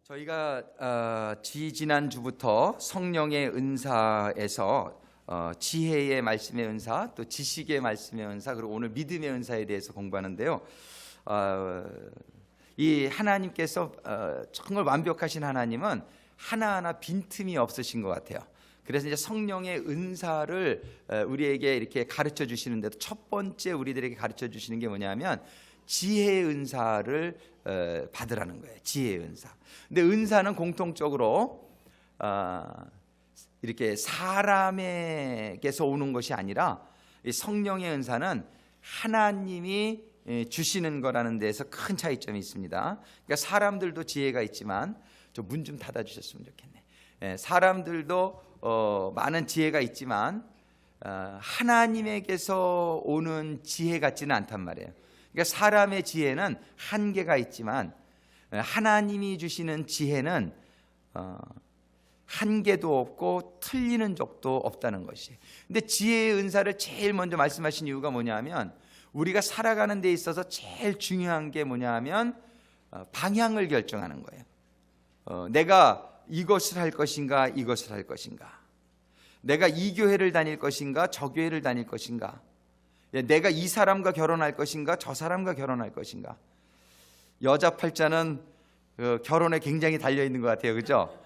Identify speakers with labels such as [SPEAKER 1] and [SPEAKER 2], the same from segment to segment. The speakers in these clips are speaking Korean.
[SPEAKER 1] 저희가 지난주부터 성령의 은사에서 지혜의 말씀의 은사, 또 지식의 말씀의 은사, 그리고 오늘 믿음의 은사에 대해서 공부하는데요. 이 하나님께서 정말 완벽하신 하나님은 하나하나 빈틈이 없으신 것 같아요. 그래서 이제 성령의 은사를 우리에게 이렇게 가르쳐 주시는데도 첫 번째 우리들에게 가르쳐 주시는 게 뭐냐면 지혜의 은사를 받으라는 거예요. 지혜의 은사. 근데 은사는 공통적으로 이렇게 사람에게서 오는 것이 아니라 이 성령의 은사는 하나님이 주시는 거라는 데에서 큰 차이점이 있습니다. 그러니까 사람들도 지혜가 있지만 좀 문 좀 닫아 주셨으면 좋겠네. 사람들도 많은 지혜가 있지만 하나님에게서 오는 지혜 같지는 않단 말이에요. 그러니까 사람의 지혜는 한계가 있지만 하나님이 주시는 지혜는 한계도 없고 틀리는 적도 없다는 것이. 근데 지혜의 은사를 제일 먼저 말씀하신 이유가 뭐냐면 우리가 살아가는 데 있어서 제일 중요한 게 뭐냐면 방향을 결정하는 거예요. 내가 이것을 할 것인가 이것을 할 것인가, 내가 이 교회를 다닐 것인가 저 교회를 다닐 것인가, 내가 이 사람과 결혼할 것인가 저 사람과 결혼할 것인가. 여자 팔자는 결혼에 굉장히 달려있는 것 같아요. 그죠?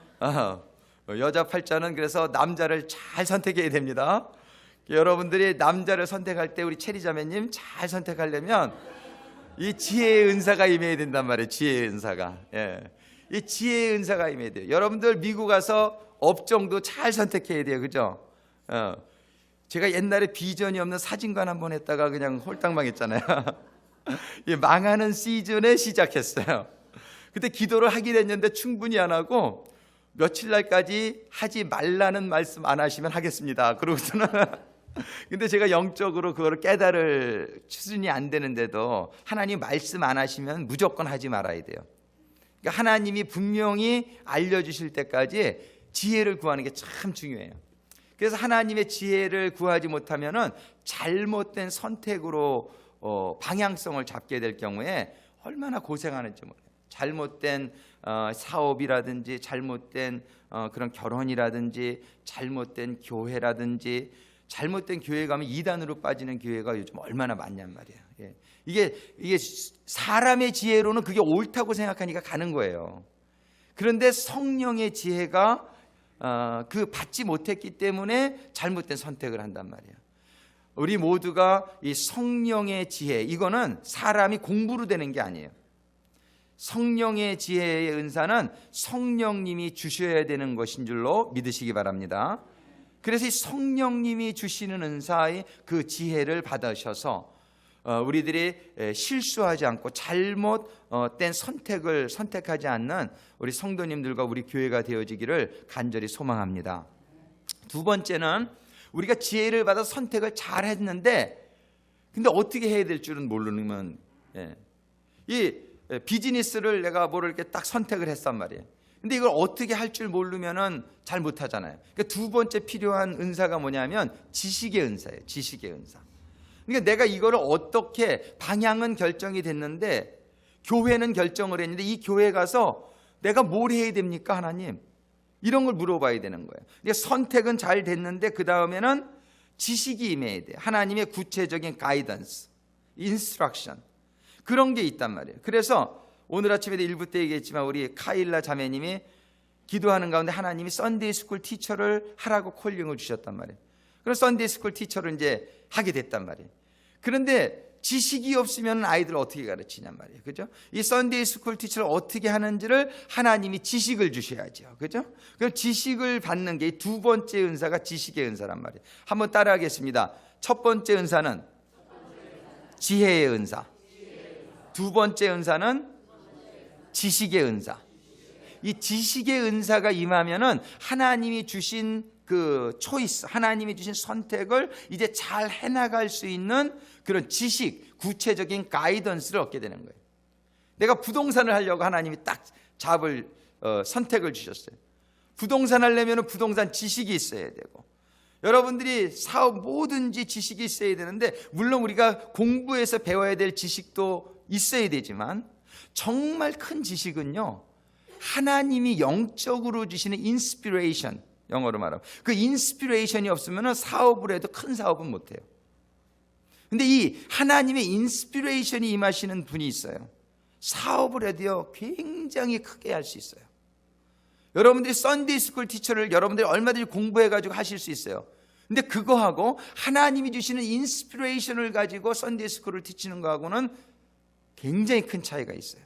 [SPEAKER 1] 여자 팔자는 그래서 남자를 잘 선택해야 됩니다. 여러분들이 남자를 선택할 때 우리 체리 자매님 잘 선택하려면 이 지혜의 은사가 임해야 된단 말이에요. 지혜의 은사가. 이 지혜의 은사가 임해야 돼요. 여러분들 미국 가서 업종도 잘 선택해야 돼요. 그죠? 제가 옛날에 비전이 없는 사진관 한번 했다가 그냥 홀딱 망했잖아요. 망하는 시즌에 시작했어요. 그때 기도를 하긴 했는데 충분히 안 하고 며칠 날까지 하지 말라는 말씀 안 하시면 하겠습니다. 그러고서는 근데 제가 영적으로 그거를 깨달을 수준이 안 되는데도 하나님 말씀 안 하시면 무조건 하지 말아야 돼요. 그러니까 하나님이 분명히 알려주실 때까지 지혜를 구하는 게 참 중요해요. 그래서 하나님의 지혜를 구하지 못하면은 잘못된 선택으로 방향성을 잡게 될 경우에 얼마나 고생하는지 몰라요. 잘못된 사업이라든지 잘못된 그런 결혼이라든지 잘못된 교회라든지, 잘못된 교회 가면 이단으로 빠지는 교회가 요즘 얼마나 많냔 말이에요. 이게 사람의 지혜로는 그게 옳다고 생각하니까 가는 거예요. 그런데 성령의 지혜가 그 받지 못했기 때문에 잘못된 선택을 한단 말이에요. 우리 모두가 이 성령의 지혜, 이거는 사람이 공부로 되는 게 아니에요. 성령의 지혜의 은사는 성령님이 주셔야 되는 것인 줄로 믿으시기 바랍니다. 그래서 이 성령님이 주시는 은사의 그 지혜를 받으셔서 우리들이 실수하지 않고 잘못된 선택을 선택하지 않는 우리 성도님들과 우리 교회가 되어지기를 간절히 소망합니다. 두 번째는 우리가 지혜를 받아 선택을 잘 했는데 근데 어떻게 해야 될 줄은 모르면, 이 비즈니스를 내가 뭐를 이렇게 딱 선택을 했단 말이에요. 근데 이걸 어떻게 할 줄 모르면은 잘 못하잖아요. 그러니까 두 번째 필요한 은사가 뭐냐면 지식의 은사예요. 지식의 은사. 그러니까 내가 이거를 어떻게, 방향은 결정이 됐는데 교회는 결정을 했는데 이 교회 가서 내가 뭘 해야 됩니까 하나님? 이런 걸 물어봐야 되는 거예요. 그러니까 선택은 잘 됐는데 그 다음에는 지식이 임해야 돼요. 하나님의 구체적인 가이던스, 인스트럭션, 그런 게 있단 말이에요. 그래서 오늘 아침에도 일부 때 얘기했지만 우리 카일라 자매님이 기도하는 가운데 하나님이 썬데이 스쿨 티처를 하라고 콜링을 주셨단 말이에요. 그래서 썬데이 스쿨 티처를 이제 하게 됐단 말이에요. 그런데 지식이 없으면 아이들을 어떻게 가르치냔 말이에요. 그죠? 이 썬데이 스쿨 티처를 어떻게 하는지를 하나님이 지식을 주셔야죠. 그죠? 그럼 지식을 받는 게 두 번째 은사가 지식의 은사란 말이에요. 한번 따라하겠습니다. 첫 번째 은사는 지혜의 은사. 두 번째 은사는 지식의 은사. 이 지식의 은사가 임하면은 하나님이 주신 그 초이스, 하나님이 주신 선택을 이제 잘 해나갈 수 있는 그런 지식, 구체적인 가이던스를 얻게 되는 거예요. 내가 부동산을 하려고 하나님이 딱 잡을 선택을 주셨어요. 부동산 하려면 부동산 지식이 있어야 되고, 여러분들이 사업 뭐든지 지식이 있어야 되는데, 물론 우리가 공부해서 배워야 될 지식도 있어야 되지만 정말 큰 지식은요, 하나님이 영적으로 주시는 인스피레이션, 영어로 말하면 그 인스피레이션이 없으면 사업을 해도 큰 사업은 못해요. 근데 이 하나님의 인스피레이션이 임하시는 분이 있어요. 사업을 해도요 굉장히 크게 할 수 있어요. 여러분들이 썬데이 스쿨 티처를 여러분들이 얼마든지 공부해가지고 하실 수 있어요. 근데 그거하고 하나님이 주시는 인스피레이션을 가지고 썬데이 스쿨을 티치는 거하고는 굉장히 큰 차이가 있어요.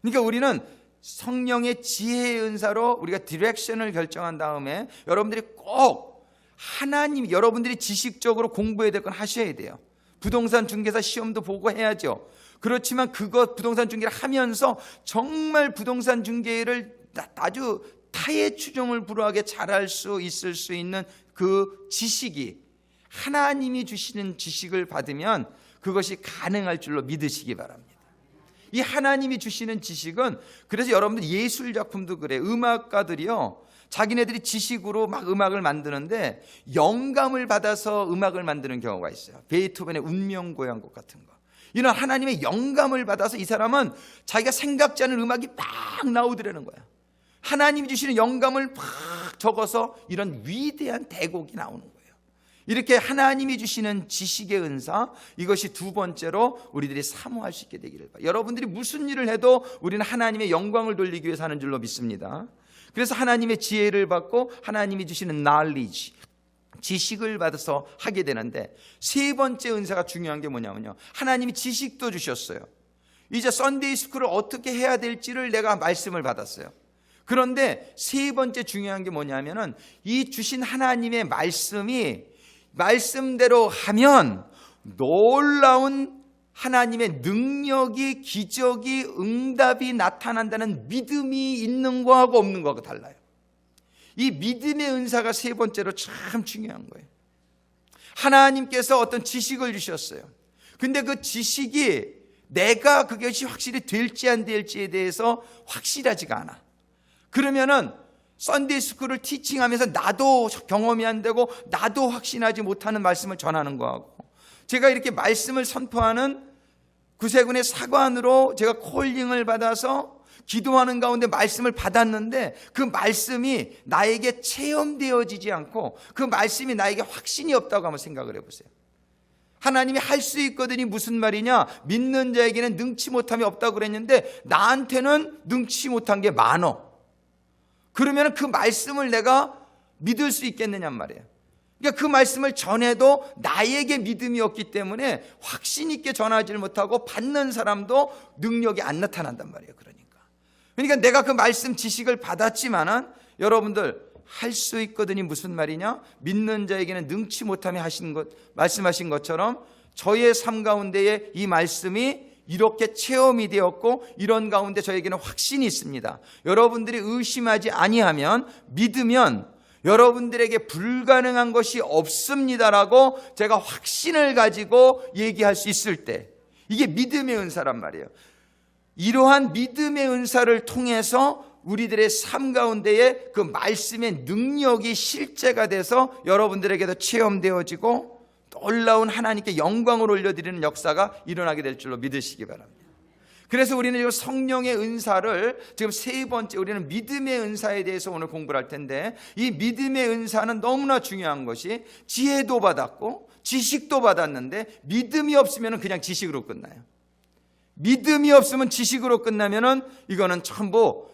[SPEAKER 1] 그러니까 우리는 성령의 지혜의 은사로 우리가 디렉션을 결정한 다음에 여러분들이 꼭 하나님, 여러분들이 지식적으로 공부해야 될 건 하셔야 돼요. 부동산 중개사 시험도 보고 해야죠. 그렇지만 그거 부동산 중개를 하면서 정말 부동산 중개를 아주 타의 추종을 불허하게 잘할 수 있을 수 있는 그 지식이, 하나님이 주시는 지식을 받으면 그것이 가능할 줄로 믿으시기 바랍니다. 이 하나님이 주시는 지식은, 그래서 여러분들 예술 작품도 그래. 음악가들이요 자기네들이 지식으로 막 음악을 만드는데 영감을 받아서 음악을 만드는 경우가 있어요. 베토벤의 운명고양곡 같은 거. 이런 하나님의 영감을 받아서 이 사람은 자기가 생각지 않은 음악이 막 나오더라는 거야. 하나님이 주시는 영감을 막 적어서 이런 위대한 대곡이 나오는 거예요. 이렇게 하나님이 주시는 지식의 은사, 이것이 두 번째로 우리들이 사모할 수 있게 되기를 바랍니다. 여러분들이 무슨 일을 해도 우리는 하나님의 영광을 돌리기 위해서 하는 줄로 믿습니다. 그래서 하나님의 지혜를 받고 하나님이 주시는 knowledge, 지식을 받아서 하게 되는데, 세 번째 은사가 중요한 게 뭐냐면요, 하나님이 지식도 주셨어요. 이제 썬데이 스쿨을 어떻게 해야 될지를 내가 말씀을 받았어요. 그런데 세 번째 중요한 게 뭐냐면은 이 주신 하나님의 말씀이 말씀대로 하면 놀라운 하나님의 능력이, 기적이, 응답이 나타난다는 믿음이 있는 거하고 없는 거하고 달라요. 이 믿음의 은사가 세 번째로 참 중요한 거예요. 하나님께서 어떤 지식을 주셨어요. 근데 그 지식이 내가 그것이 확실히 될지 안 될지에 대해서 확실하지가 않아. 그러면은 썬데이 스쿨을 티칭하면서 나도 경험이 안 되고 나도 확신하지 못하는 말씀을 전하는 거하고, 제가 이렇게 말씀을 선포하는 구세군의 사관으로 제가 콜링을 받아서 기도하는 가운데 말씀을 받았는데 그 말씀이 나에게 체험되어지지 않고 그 말씀이 나에게 확신이 없다고 한번 생각을 해보세요. 하나님이 할 수 있거든이 무슨 말이냐, 믿는 자에게는 능치 못함이 없다고 그랬는데 나한테는 능치 못한 게 많어. 그러면 그 말씀을 내가 믿을 수 있겠느냔 말이에요. 그러니까 그 말씀을 전해도 나에게 믿음이 없기 때문에 확신 있게 전하지를 못하고 받는 사람도 능력이 안 나타난단 말이에요. 그러니까 내가 그 말씀 지식을 받았지만은 여러분들 할 수 있거든이 무슨 말이냐, 믿는 자에게는 능치 못함이 하신 것, 말씀하신 것처럼 저의 삶 가운데에 이 말씀이 이렇게 체험이 되었고 이런 가운데 저에게는 확신이 있습니다. 여러분들이 의심하지 아니하면, 믿으면 여러분들에게 불가능한 것이 없습니다라고 제가 확신을 가지고 얘기할 수 있을 때, 이게 믿음의 은사란 말이에요. 이러한 믿음의 은사를 통해서 우리들의 삶 가운데에 그 말씀의 능력이 실제가 돼서 여러분들에게도 체험되어지고 놀라운 하나님께 영광을 올려드리는 역사가 일어나게 될 줄로 믿으시기 바랍니다. 그래서 우리는 지금 성령의 은사를 지금 세 번째, 우리는 믿음의 은사에 대해서 오늘 공부를 할 텐데, 이 믿음의 은사는 너무나 중요한 것이 지혜도 받았고 지식도 받았는데 믿음이 없으면 그냥 지식으로 끝나요. 믿음이 없으면 지식으로 끝나면은 이거는 전부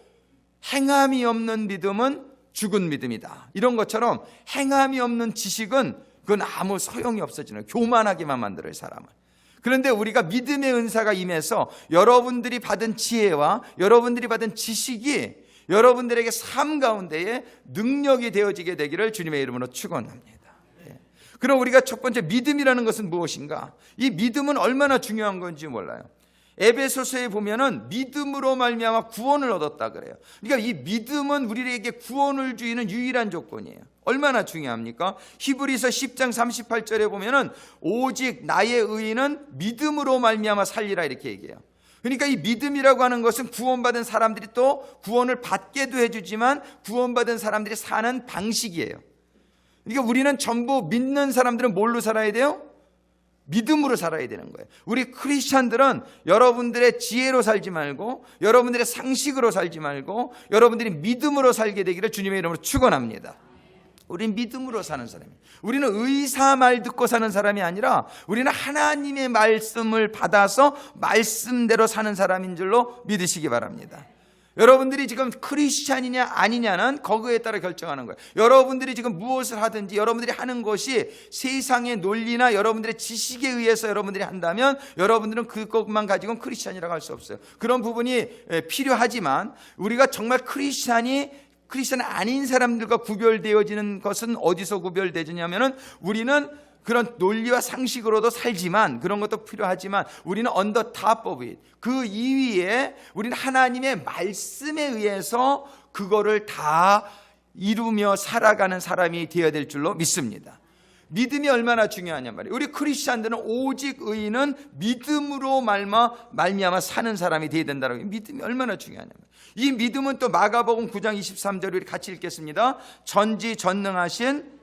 [SPEAKER 1] 행함이 없는 믿음은 죽은 믿음이다. 이런 것처럼 행함이 없는 지식은 그건 아무 소용이 없어지는, 교만하게만 만들어요, 사람을. 그런데 우리가 믿음의 은사가 임해서 여러분들이 받은 지혜와 여러분들이 받은 지식이 여러분들에게 삶 가운데에 능력이 되어지게 되기를 주님의 이름으로 축원합니다. 그럼 우리가 첫 번째, 믿음이라는 것은 무엇인가? 이 믿음은 얼마나 중요한 건지 몰라요. 에베소서에 보면은 믿음으로 말미암아 구원을 얻었다 그래요. 그러니까 이 믿음은 우리에게 구원을 주는 유일한 조건이에요. 얼마나 중요합니까? 히브리서 10장 38절에 보면은 오직 나의 의인은 믿음으로 말미암아 살리라 이렇게 얘기해요. 그러니까 이 믿음이라고 하는 것은 구원받은 사람들이 또 구원을 받게도 해주지만 구원받은 사람들이 사는 방식이에요. 그러니까 우리는 전부 믿는 사람들은 뭘로 살아야 돼요? 믿음으로 살아야 되는 거예요. 우리 크리스찬들은 여러분들의 지혜로 살지 말고, 여러분들의 상식으로 살지 말고, 여러분들이 믿음으로 살게 되기를 주님의 이름으로 축원합니다. 우리는 믿음으로 사는 사람이에요. 우리는 의사 말 듣고 사는 사람이 아니라 우리는 하나님의 말씀을 받아서 말씀대로 사는 사람인 줄로 믿으시기 바랍니다. 여러분들이 지금 크리스찬이냐 아니냐는 거기에 따라 결정하는 거예요. 여러분들이 지금 무엇을 하든지 여러분들이 하는 것이 세상의 논리나 여러분들의 지식에 의해서 여러분들이 한다면 여러분들은 그것만 가지고는 크리스찬이라고 할 수 없어요. 그런 부분이 필요하지만 우리가 정말 크리스찬 아닌 사람들과 구별되어지는 것은 어디서 구별되느냐면은 우리는 그런 논리와 상식으로도 살지만, 그런 것도 필요하지만 우리는 on the top of it, 그 2위에 우리는 하나님의 말씀에 의해서 그거를 다 이루며 살아가는 사람이 되어야 될 줄로 믿습니다. 믿음이 얼마나 중요하냔 말이에요. 우리 크리스찬들은 오직 의인은 믿음으로 말미암아 사는 사람이 되어야 된다는 거예요. 믿음이 얼마나 중요하냐면, 이 믿음은 또 마가복음 9장 23절 우리 같이 읽겠습니다. 전지전능하신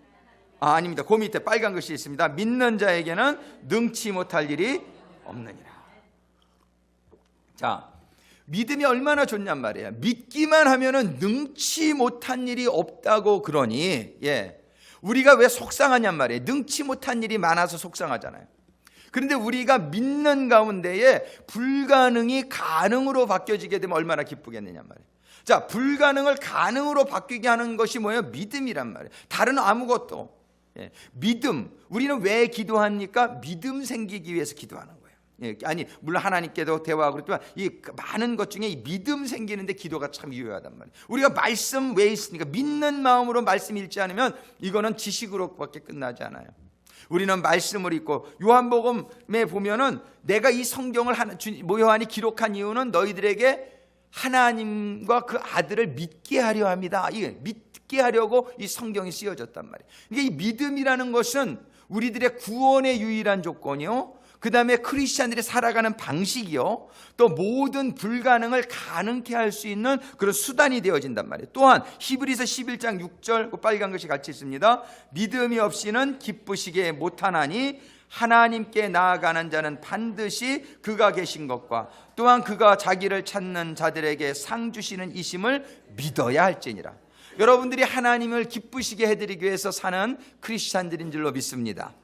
[SPEAKER 1] 아닙니다. 그 밑에 빨간 글씨 있습니다. 믿는 자에게는 능치 못할 일이 없느니라. 자, 믿음이 얼마나 좋냔 말이에요. 믿기만 하면은 능치 못한 일이 없다고 그러니, 우리가 왜 속상하냔 말이에요. 능치 못한 일이 많아서 속상하잖아요. 그런데 우리가 믿는 가운데에 불가능이 가능으로 바뀌어지게 되면 얼마나 기쁘겠느냐 말이에요. 자, 불가능을 가능으로 바뀌게 하는 것이 뭐예요? 믿음이란 말이에요. 다른 아무것도. 믿음. 우리는 왜 기도합니까? 믿음 생기기 위해서 기도하는 거예요. 아니, 물론 하나님께도 대화하고 그렇지만 이 많은 것 중에 이 믿음 생기는데 기도가 참 유효하단 말이에요. 우리가 말씀 왜 있습니까? 믿는 마음으로 말씀 읽지 않으면 이거는 지식으로밖에 끝나지 않아요. 우리는 말씀을 읽고, 요한복음에 보면은 내가 이 성경을 요한이 기록한 이유는 너희들에게 하나님과 그 아들을 믿게 하려 합니다. 이게 믿게 하려고 이 성경이 쓰여졌단 말이에요. 이게 이 믿음이라는 것은 우리들의 구원의 유일한 조건이요, 그 다음에 크리스찬들이 살아가는 방식이요, 또 모든 불가능을 가능케 할 수 있는 그런 수단이 되어진단 말이에요. 또한 히브리서 11장 6절 그 빨간 것이 같이 있습니다. 믿음이 없이는 기쁘시게 못하나니 하나님께 나아가는 자는 반드시 그가 계신 것과 또한 그가 자기를 찾는 자들에게 상 주시는 이심을 믿어야 할지니라. 여러분들이 하나님을 기쁘시게 해드리기 위해서 사는 크리스찬들인 줄로 믿습니다.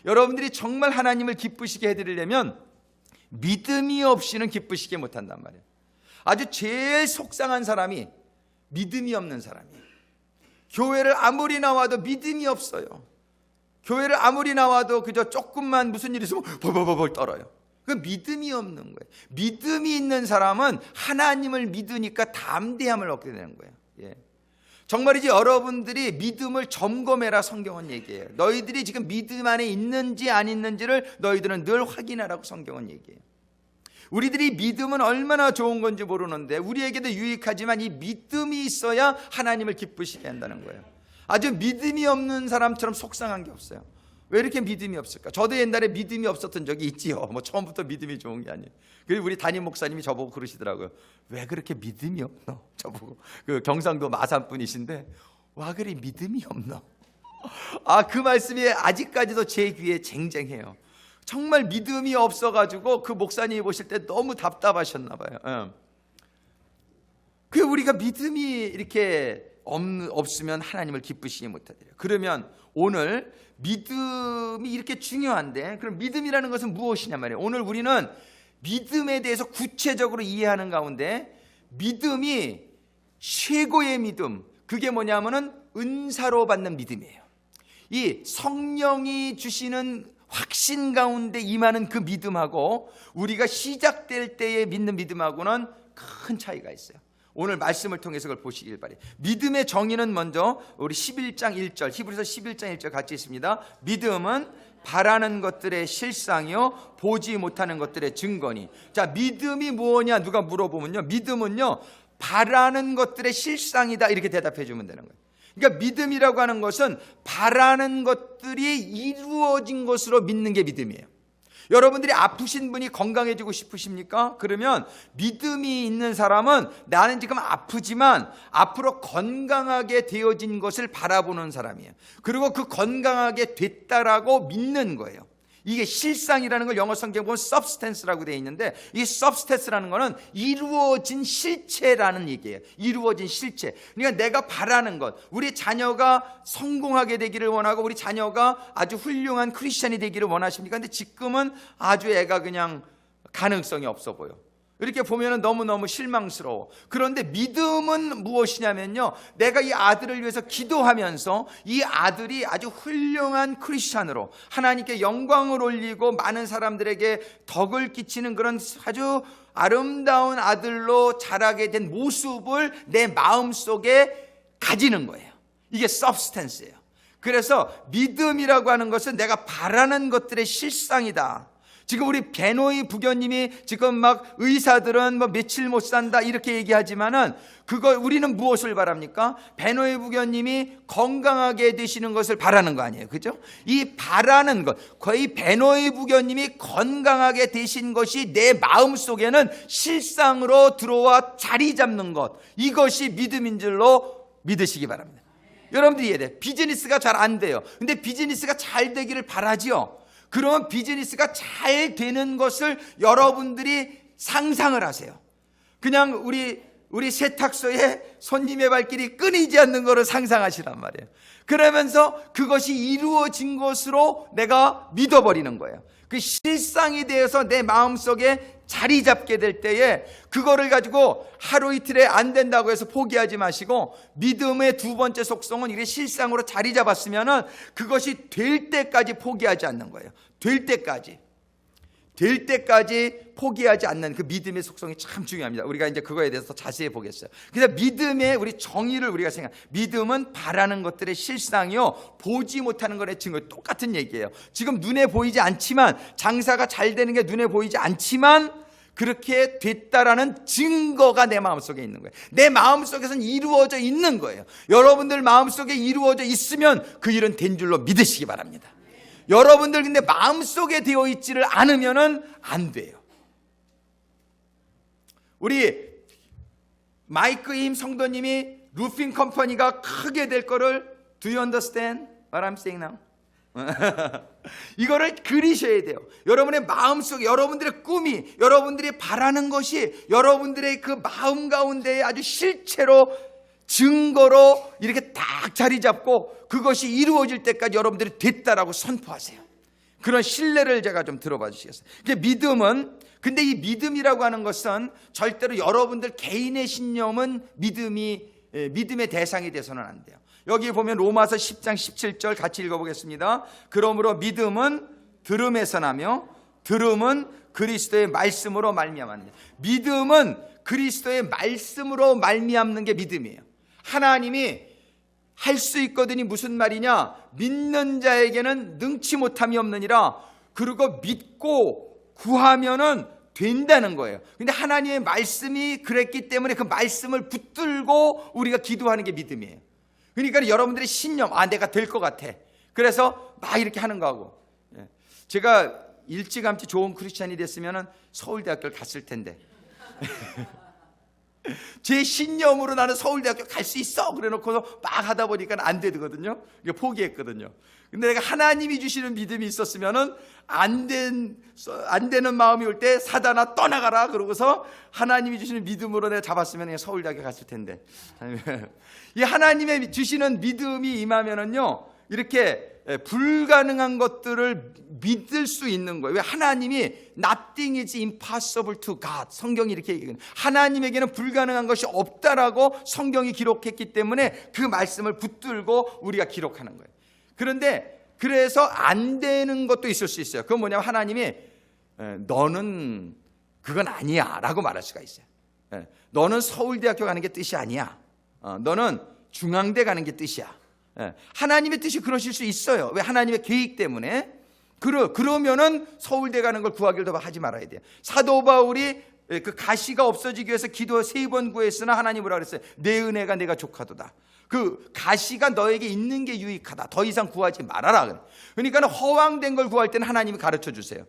[SPEAKER 1] 여러분들이 정말 하나님을 기쁘시게 해드리려면 믿음이 없이는 기쁘시게 못한단 말이에요. 아주 제일 속상한 사람이 믿음이 없는 사람이에요. 교회를 아무리 나와도 믿음이 없어요. 교회를 아무리 나와도 그저 조금만 무슨 일이 있으면 벌벌벌 떨어요. 그 믿음이 없는 거예요. 믿음이 있는 사람은 하나님을 믿으니까 담대함을 얻게 되는 거예요. 정말이지 여러분들이 믿음을 점검해라 성경은 얘기해요. 너희들이 지금 믿음 안에 있는지 안 있는지를 너희들은 늘 확인하라고 성경은 얘기해요. 우리들이 믿음은 얼마나 좋은 건지 모르는데 우리에게도 유익하지만 이 믿음이 있어야 하나님을 기쁘시게 한다는 거예요. 아주 믿음이 없는 사람처럼 속상한 게 없어요. 왜 이렇게 믿음이 없을까? 저도 옛날에 믿음이 없었던 적이 있지요. 뭐 처음부터 믿음이 좋은 게 아니에요. 그리고 우리 담임 목사님이 저보고 그러시더라고요. 왜 그렇게 믿음이 없노? 저보고 그 경상도 마산 분이신데 와 그리 믿음이 없노? 그 말씀이 아직까지도 제 귀에 쟁쟁해요. 정말 믿음이 없어가지고 그 목사님이 보실 때 너무 답답하셨나 봐요. 그 우리가 믿음이 이렇게 없으면 하나님을 기쁘시게 못하더래요. 그러면 오늘 믿음이 이렇게 중요한데 그럼 믿음이라는 것은 무엇이냐 말이에요. 오늘 우리는 믿음에 대해서 구체적으로 이해하는 가운데 믿음이 최고의 믿음, 그게 뭐냐면은 은사로 받는 믿음이에요. 이 성령이 주시는 확신 가운데 임하는 그 믿음하고 우리가 시작될 때에 믿는 믿음하고는 큰 차이가 있어요. 오늘 말씀을 통해서 그걸 보시길 바래요. 믿음의 정의는 먼저 우리 11장 1절 히브리서 11장 1절 같이 있습니다. 믿음은 바라는 것들의 실상이요 보지 못하는 것들의 증거니. 자, 믿음이 뭐냐 누가 물어보면요, 믿음은요 바라는 것들의 실상이다 이렇게 대답해 주면 되는 거예요. 그러니까 믿음이라고 하는 것은 바라는 것들이 이루어진 것으로 믿는 게 믿음이에요. 여러분들이 아프신 분이 건강해지고 싶으십니까? 그러면 믿음이 있는 사람은 나는 지금 아프지만 앞으로 건강하게 되어진 것을 바라보는 사람이에요. 그리고 그 건강하게 됐다라고 믿는 거예요. 이게 실상이라는 걸 영어 성경 보면 substance라고 되어 있는데, 이 substance라는 거는 이루어진 실체라는 얘기예요. 이루어진 실체. 그러니까 내가 바라는 것, 우리 자녀가 성공하게 되기를 원하고 우리 자녀가 아주 훌륭한 크리스찬이 되기를 원하십니까? 근데 지금은 아주 애가 그냥 가능성이 없어 보여. 이렇게 보면 너무너무 실망스러워. 그런데 믿음은 무엇이냐면요, 내가 이 아들을 위해서 기도하면서 이 아들이 아주 훌륭한 크리스찬으로 하나님께 영광을 올리고 많은 사람들에게 덕을 끼치는 그런 아주 아름다운 아들로 자라게 된 모습을 내 마음속에 가지는 거예요. 이게 substance예요. 그래서 믿음이라고 하는 것은 내가 바라는 것들의 실상이다. 지금 우리 베노이 부교님이 지금 막 의사들은 뭐 며칠 못 산다 이렇게 얘기하지만은, 그거 우리는 무엇을 바랍니까? 베노이 부교님이 건강하게 되시는 것을 바라는 거 아니에요, 그죠? 이 바라는 것, 거의 베노이 부교님이 건강하게 되신 것이 내 마음 속에는 실상으로 들어와 자리 잡는 것, 이것이 믿음인 줄로 믿으시기 바랍니다. 여러분들이 이해돼요. 비즈니스가 잘 안 돼요. 근데 비즈니스가 잘 되기를 바라지요. 그러면 비즈니스가 잘 되는 것을 여러분들이 상상을 하세요. 그냥 우리 세탁소에 손님의 발길이 끊이지 않는 것을 상상하시란 말이에요. 그러면서 그것이 이루어진 것으로 내가 믿어버리는 거예요. 그 실상이 되어서 내 마음속에 자리 잡게 될 때에 그거를 가지고 하루 이틀에 안 된다고 해서 포기하지 마시고, 믿음의 두 번째 속성은 이게 실상으로 자리 잡았으면은 그것이 될 때까지 포기하지 않는 거예요. 될 때까지 포기하지 않는 그 믿음의 속성이 참 중요합니다. 우리가 이제 그거에 대해서 더 자세히 보겠어요. 그래서 믿음의 우리 정의를 우리가 믿음은 바라는 것들의 실상이요, 보지 못하는 것의 증거. 똑같은 얘기예요. 지금 눈에 보이지 않지만, 장사가 잘 되는 게 눈에 보이지 않지만 그렇게 됐다라는 증거가 내 마음속에 있는 거예요. 내 마음속에서는 이루어져 있는 거예요. 여러분들 마음속에 이루어져 있으면 그 일은 된 줄로 믿으시기 바랍니다. 여러분들 근데 마음속에 되어 있지를 않으면은 안 돼요. 우리 마이크 임 성도님이 루핑 컴퍼니가 크게 될 거를 Do you understand what I'm saying now? 이거를 그리셔야 돼요. 여러분의 마음속에 여러분들의 꿈이, 여러분들이 바라는 것이 여러분들의 그 마음 가운데에 아주 실체로, 증거로 이렇게 딱 자리 잡고 그것이 이루어질 때까지 여러분들이 됐다라고 선포하세요. 그런 신뢰를 제가 좀 들어봐 주시겠어요? 믿음은, 근데 이 믿음이라고 하는 것은 절대로 여러분들 개인의 신념은 믿음의 대상이 돼서는 안 돼요. 여기 보면 로마서 10장 17절 같이 읽어보겠습니다. 그러므로 믿음은 들음에서 나며 들음은 그리스도의 말씀으로 말미암았느니라. 믿음은 그리스도의 말씀으로 말미암는 게 믿음이에요. 하나님이 할 수 있거든이 무슨 말이냐? 믿는 자에게는 능치 못함이 없느니라. 그리고 믿고 구하면은 된다는 거예요. 근데 하나님의 말씀이 그랬기 때문에 그 말씀을 붙들고 우리가 기도하는 게 믿음이에요. 그러니까 여러분들의 신념, 내가 될 것 같아. 그래서 막 이렇게 하는 거하고, 제가 일찌감치 좋은 크리스찬이 됐으면 서울대학교를 갔을 텐데 제 신념으로 나는 서울대학교 갈 수 있어 그래놓고서 막 하다 보니까 안 되거든요. 포기했거든요. 근데 내가 하나님이 주시는 믿음이 있었으면은 안 되는 마음이 올 때 사단아 떠나가라 그러고서 하나님이 주시는 믿음으로 내가 잡았으면 그냥 서울대학교 갔을 텐데, 이 하나님의 주시는 믿음이 임하면은요, 이렇게 불가능한 것들을 믿을 수 있는 거예요. 왜? 하나님이 Nothing is impossible to God, 성경이 이렇게 얘기해요. 하나님에게는 불가능한 것이 없다라고 성경이 기록했기 때문에 그 말씀을 붙들고 우리가 기록하는 거예요. 그런데 그래서 안 되는 것도 있을 수 있어요. 그건 뭐냐면 하나님이 너는 그건 아니야 라고 말할 수가 있어요. 너는 서울대학교 가는 게 뜻이 아니야. 너는 중앙대 가는 게 뜻이야. 하나님의 뜻이 그러실 수 있어요. 왜? 하나님의 계획 때문에. 그러면은 서울대 가는 걸 구하기를 더 하지 말아야 돼요. 사도 바울이 그 가시가 없어지기 위해서 기도 3번 구했으나 하나님 뭐라 그랬어요? 내 은혜가 내가 족하도다. 그 가시가 너에게 있는 게 유익하다. 더 이상 구하지 말아라. 그러니까 허황된 걸 구할 때는 하나님이 가르쳐 주세요.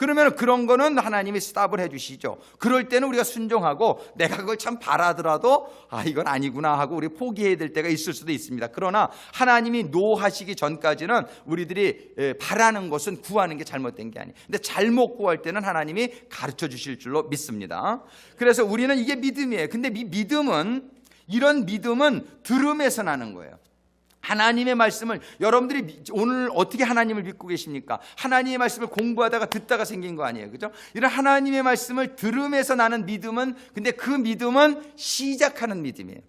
[SPEAKER 1] 그러면 그런 거는 하나님이 스탑을 해주시죠. 그럴 때는 우리가 순종하고 내가 그걸 참 바라더라도 이건 아니구나 하고 우리 포기해야 될 때가 있을 수도 있습니다. 그러나 하나님이 노하시기 전까지는 우리들이 바라는 것은 구하는 게 잘못된 게 아니에요. 근데 잘못 구할 때는 하나님이 가르쳐 주실 줄로 믿습니다. 그래서 우리는 이게 믿음이에요. 근데 이런 믿음은 들음에서 나는 거예요. 하나님의 말씀을, 여러분들이 오늘 어떻게 하나님을 믿고 계십니까? 하나님의 말씀을 공부하다가 듣다가 생긴 거 아니에요, 그죠? 이런 하나님의 말씀을 들음에서 나는 믿음은, 근데 그 믿음은 시작하는 믿음이에요.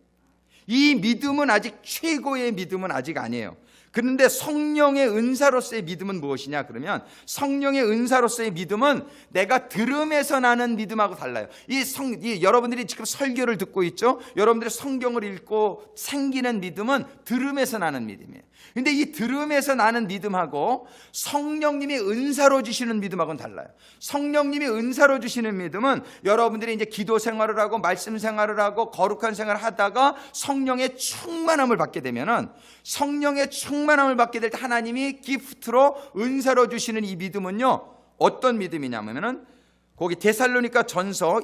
[SPEAKER 1] 이 믿음은 아직 최고의 믿음은 아직 아니에요. 그런데 성령의 은사로서의 믿음은 무엇이냐 그러면, 성령의 은사로서의 믿음은 내가 들음에서 나는 믿음하고 달라요. 여러분들이 지금 설교를 듣고 있죠? 여러분들이 성경을 읽고 생기는 믿음은 들음에서 나는 믿음이에요. 근데 이 들음에서 나는 믿음하고 성령님이 은사로 주시는 믿음하고는 달라요. 성령님이 은사로 주시는 믿음은 여러분들이 이제 기도 생활을 하고 말씀 생활을 하고 거룩한 생활을 하다가 성령의 충만함을 받게 되면은, 성령의 충만함을 받게 될 때 하나님이 기프트로 은사로 주시는 이 믿음은요, 어떤 믿음이냐면은 거기 데살로니가전서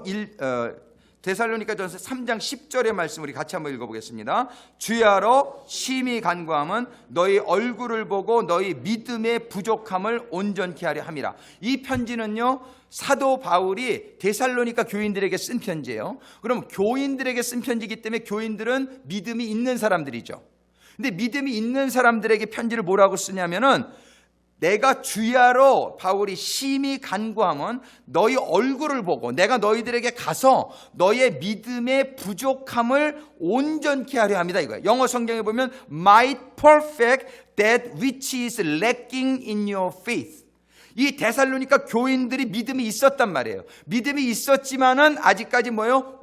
[SPEAKER 1] 3장 10절의 말씀 우리 같이 한번 읽어보겠습니다. 주야로 심히 간구함은 너희 얼굴을 보고 너희 믿음의 부족함을 온전케 하려 함이라. 이 편지는요, 사도 바울이 데살로니가 교인들에게 쓴 편지예요. 그럼 교인들에게 쓴 편지이기 때문에 교인들은 믿음이 있는 사람들이죠. 근데 믿음이 있는 사람들에게 편지를 뭐라고 쓰냐면은, 내가 주야로 바울이 심히 간구하면 너희 얼굴을 보고 내가 너희들에게 가서 너의 믿음의 부족함을 온전케 하려 합니다, 이거예요. 영어 성경에 보면 might perfect that which is lacking in your faith. 이 데살로니가 교인들이 믿음이 있었단 말이에요. 믿음이 있었지만은 아직까지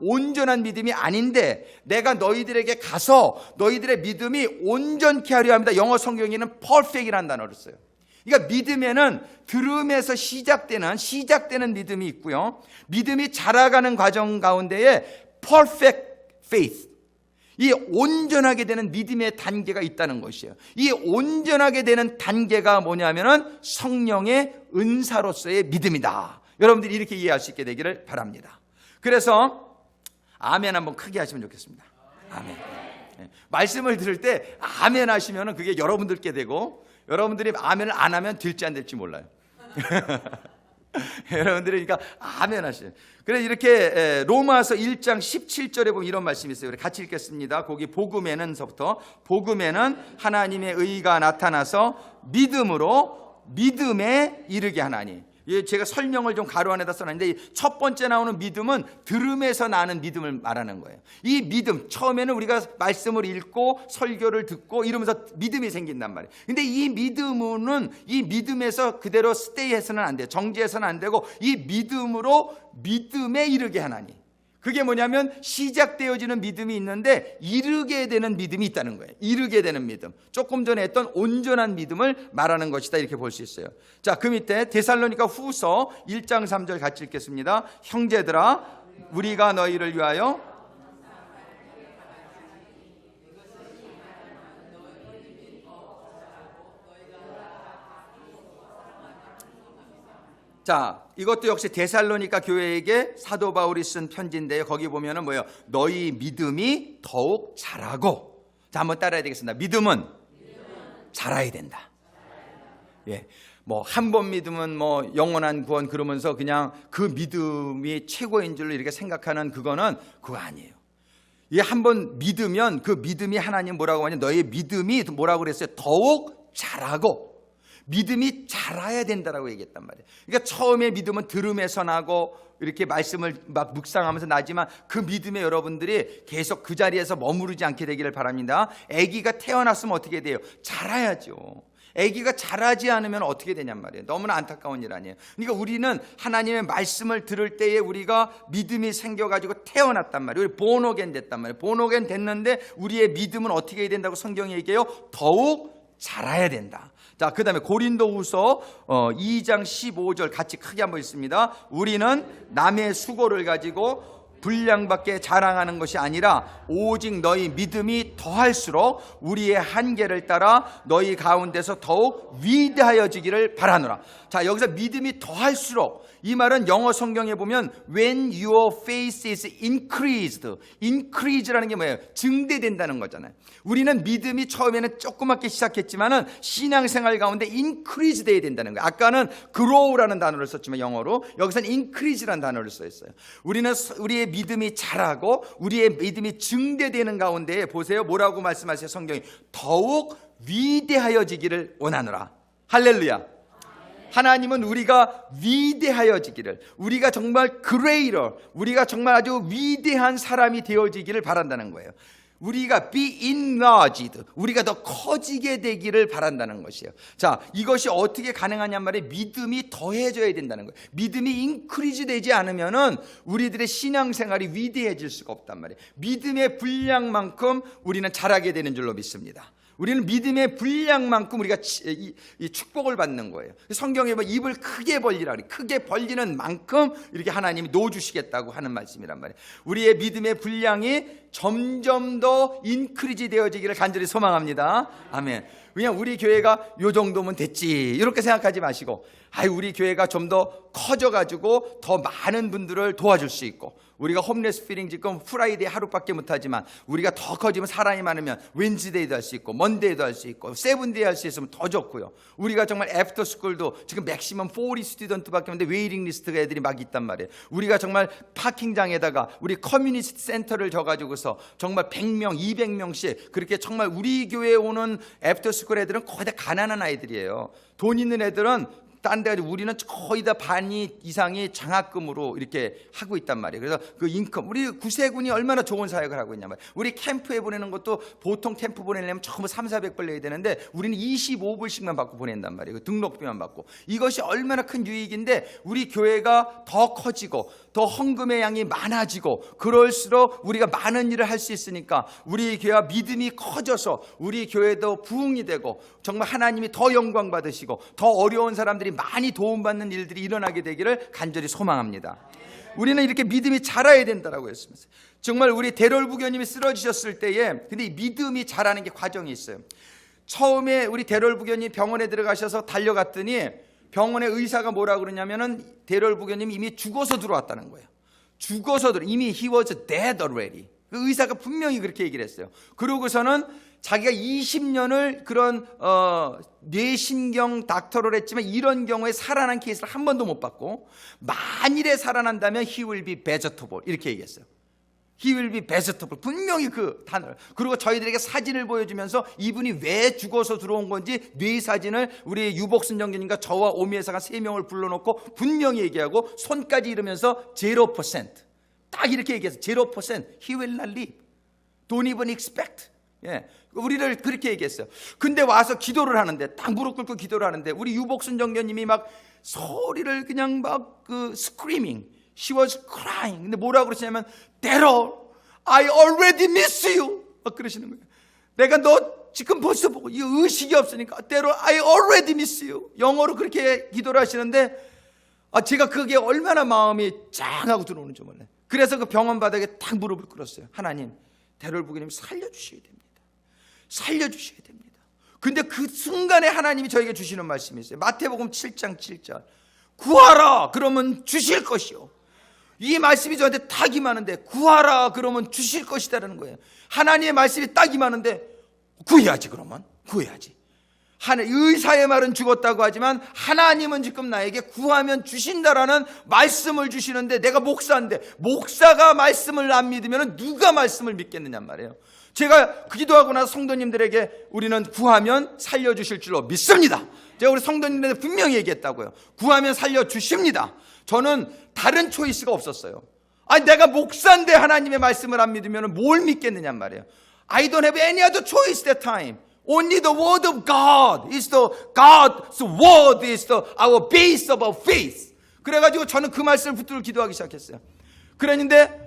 [SPEAKER 1] 온전한 믿음이 아닌데, 내가 너희들에게 가서 너희들의 믿음이 온전케 하려 합니다. 영어 성경에는 perfect이라는 단어를 써요. 그러니까 믿음에는 들음에서 시작되는 믿음이 있고요, 믿음이 자라가는 과정 가운데에 perfect faith, 이 온전하게 되는 믿음의 단계가 있다는 것이에요. 이 온전하게 되는 단계가 뭐냐면은 성령의 은사로서의 믿음이다. 여러분들이 이렇게 이해할 수 있게 되기를 바랍니다. 그래서 아멘 한번 크게 하시면 좋겠습니다. 아멘. 말씀을 들을 때 아멘 하시면은 그게 여러분들께 되고, 여러분들이 아멘을 안 하면 될지 안 될지 몰라요. 여러분들이 그러니까 아멘 하시죠. 그래서 이렇게 로마서 1장 17절에 보면 이런 말씀이 있어요. 우리 같이 읽겠습니다. 거기 복음에는서부터, 복음에는 하나님의 의가 나타나서 믿음으로 믿음에 이르게 하나니. 제가 설명을 좀 가로 안에다 써놨는데, 첫 번째 나오는 믿음은 들음에서 나는 믿음을 말하는 거예요. 이 믿음, 처음에는 우리가 말씀을 읽고 설교를 듣고 이러면서 믿음이 생긴단 말이에요. 근데 이 믿음은 이 믿음에서 그대로 스테이해서는 안 돼요. 정지해서는 안 되고, 이 믿음으로 믿음에 이르게 하나니. 그게 뭐냐면 시작되어지는 믿음이 있는데 이르게 되는 믿음이 있다는 거예요. 이르게 되는 믿음, 조금 전에 했던 온전한 믿음을 말하는 것이다, 이렇게 볼 수 있어요. 자, 그 밑에 데살로니가 후서 1장 3절 같이 읽겠습니다. 형제들아, 우리가 너희를 위하여 자, 이것도 역시 데살로니가 교회에게 사도 바울이 쓴 편지인데요. 거기 보면은 너희 믿음이 더욱 자라고. 자, 한번 따라야 되겠습니다. 믿음은 자라야 된다. 예. 한 번 믿으면 영원한 구원 그러면서 그냥 그 믿음이 최고인 줄로 이렇게 생각하는 그거 아니에요. 이 한 번 믿으면 그 믿음이, 하나님 뭐라고 하냐, 너의 믿음이 뭐라고 그랬어요? 더욱 자라고. 믿음이 자라야 된다라고 얘기했단 말이에요. 그러니까 처음에 믿음은 들음에서 나고 이렇게 말씀을 막 묵상하면서 나지만, 그 믿음에 여러분들이 계속 그 자리에서 머무르지 않게 되기를 바랍니다. 아기가 태어났으면 어떻게 돼요? 자라야죠. 아기가 자라지 않으면 어떻게 되냔 말이에요. 너무나 안타까운 일 아니에요. 그러니까 우리는 하나님의 말씀을 들을 때에 우리가 믿음이 생겨가지고 태어났단 말이에요. 우리 본어겐 됐단 말이에요. 본어겐 됐는데 우리의 믿음은 어떻게 해야 된다고 성경이 얘기해요? 더욱 자라야 된다. 자, 그 다음에 고린도후서 2장 15절 같이 크게 한번 읽습니다. 우리는 남의 수고를 가지고 분량밖에 자랑하는 것이 아니라 오직 너희 믿음이 더할수록 우리의 한계를 따라 너희 가운데서 더욱 위대하여지기를 바라노라. 자, 여기서 믿음이 더할수록, 이 말은 영어 성경에 보면 when your faith is increase라는 게 뭐예요? 증대된다는 거잖아요. 우리는 믿음이 처음에는 조그맣게 시작했지만은 신앙생활 가운데 increase 돼야 된다는 거예요. 아까는 grow라는 단어를 썼지만 영어로, 여기서는 increase라는 단어를 써 있어요. 우리는 우리의 믿음이 자라고 우리의 믿음이 증대되는 가운데 보세요, 뭐라고 말씀하세요? 성경이 더욱 위대하여지기를 원하노라. 할렐루야. 하나님은 우리가 위대하여지기를, 우리가 정말 greater, 우리가 정말 아주 위대한 사람이 되어지기를 바란다는 거예요. 우리가 be enlarged, 우리가 더 커지게 되기를 바란다는 것이에요. 자, 이것이 어떻게 가능하냔 말이에요. 믿음이 더해져야 된다는 거예요. 믿음이 increase 되지 않으면은 우리들의 신앙생활이 위대해질 수가 없단 말이에요. 믿음의 분량만큼 우리는 자라게 되는 줄로 믿습니다. 우리는 믿음의 분량만큼 우리가 이 축복을 받는 거예요. 성경에 보면 입을 크게 벌리라, 크게 벌리는 만큼 이렇게 하나님이 놓아주시겠다고 하는 말씀이란 말이에요. 우리의 믿음의 분량이 점점 더 인크리지 되어지기를 간절히 소망합니다. 아멘. 그냥 우리 교회가 요 정도면 됐지 이렇게 생각하지 마시고, 우리 교회가 좀 더 커져가지고 더 많은 분들을 도와줄 수 있고, 우리가 홈레스 피링 지금 프라이데이 하루밖에 못하지만 우리가 더 커지면 사람이 많으면 웬즈데이도 할 수 있고 먼데이도 할 수 있고 세븐데이 할 수 있으면 더 좋고요. 우리가 정말 애프터 스쿨도 지금 맥시멈 40 스튜던트밖에 없는데 웨이팅 리스트가 애들이 막 있단 말이에요. 우리가 정말 파킹장에다가 우리 커뮤니티 센터를 져가지고서 정말 100명 200명씩 그렇게, 정말 우리 교회에 오는 애프터 스쿨 애들은 거의 다 가난한 아이들이에요. 돈 있는 애들은 딴 데 가지고, 우리는 거의 다 반 이상이 장학금으로 이렇게 하고 있단 말이에요. 그래서 그 인컴, 우리 구세군이 얼마나 좋은 사역을 하고 있냐 말이에요. 우리 캠프에 보내는 것도 보통 캠프 보내려면 전부 300-400불 내야 되는데 우리는 25불씩만 받고 보낸단 말이에요. 등록비만 받고. 이것이 얼마나 큰 유익인데, 우리 교회가 더 커지고 더 헌금의 양이 많아지고 그럴수록 우리가 많은 일을 할 수 있으니까 우리 교회가 믿음이 커져서 우리 교회도 부흥이 되고 정말 하나님이 더 영광 받으시고 더 어려운 사람들이 많이 도움받는 일들이 일어나게 되기를 간절히 소망합니다. 우리는 이렇게 믿음이 자라야 된다라고 했습니다. 정말 우리 대롤 부교님이 쓰러지셨을 때에, 근데 이 믿음이 자라는 게 과정이 있어요. 처음에 우리 대롤 부교님 병원에 들어가셔서 달려갔더니 병원의 의사가 뭐라고 그러냐면은 대롤 부교님이 이미 죽어서 들어왔다는 거예요. 죽어서 이미 he was dead already. 그 의사가 분명히 그렇게 얘기를 했어요. 그러고서는 자기가 20년을 그런 뇌신경 닥터를 했지만 이런 경우에 살아난 케이스를 한 번도 못 봤고, 만일에 살아난다면 he will be vegetable 이렇게 얘기했어요. He will be vegetable. 분명히 그 단어를. 그리고 저희들에게 사진을 보여주면서 이분이 왜 죽어서 들어온 건지 뇌 사진을 우리 유복순 정교님과 저와 오미회사가 3명을 불러놓고 분명히 얘기하고 손까지 이르면서 0%. 딱 이렇게 얘기해서 0%. He will not live. Don't even expect. 예, 우리를 그렇게 얘기했어요. 근데 와서 기도를 하는데, 딱 무릎 꿇고 기도를 하는데 우리 유복순 정교님이 막 소리를 그냥 막 screaming. She was crying. 근데 뭐라고 그러시냐면, Daryl, I already miss you. 막 그러시는 거예요. 내가 너 지금 벌써 보고 이 의식이 없으니까 Daryl, I already miss you. 영어로 그렇게 기도를 하시는데, 제가 그게 얼마나 마음이 짱하고 들어오는 줄 몰라요. 그래서 그 병원 바닥에 딱 무릎을 꿇었어요. 하나님, 대롤 부교님 살려주셔야 됩니다. 살려주셔야 됩니다. 근데 그 순간에 하나님이 저에게 주시는 말씀이 있어요. 마태복음 7장 7절. 구하라 그러면 주실 것이요. 이 말씀이 저한테 딱 임하는데, 구하라 그러면 주실 것이다라는 거예요. 하나님의 말씀이 딱 임하는데 구해야지. 그러면 구해야지. 의사의 말은 죽었다고 하지만 하나님은 지금 나에게 구하면 주신다라는 말씀을 주시는데, 내가 목사인데 목사가 말씀을 안 믿으면 누가 말씀을 믿겠느냐 말이에요. 제가 기도하고 나서 성도님들에게 우리는 구하면 살려주실 줄로 믿습니다. 제가 우리 성도님들한테 분명히 얘기했다고요. 구하면 살려주십니다. 저는 다른 초이스가 없었어요. 내가 목사인데 하나님의 말씀을 안 믿으면 뭘 믿겠느냐 말이에요. I don't have any other choice that time. Only the word of God is the God's word is the our base of our faith. 그래가지고 저는 그 말씀을 붙들고 기도하기 시작했어요. 그랬는데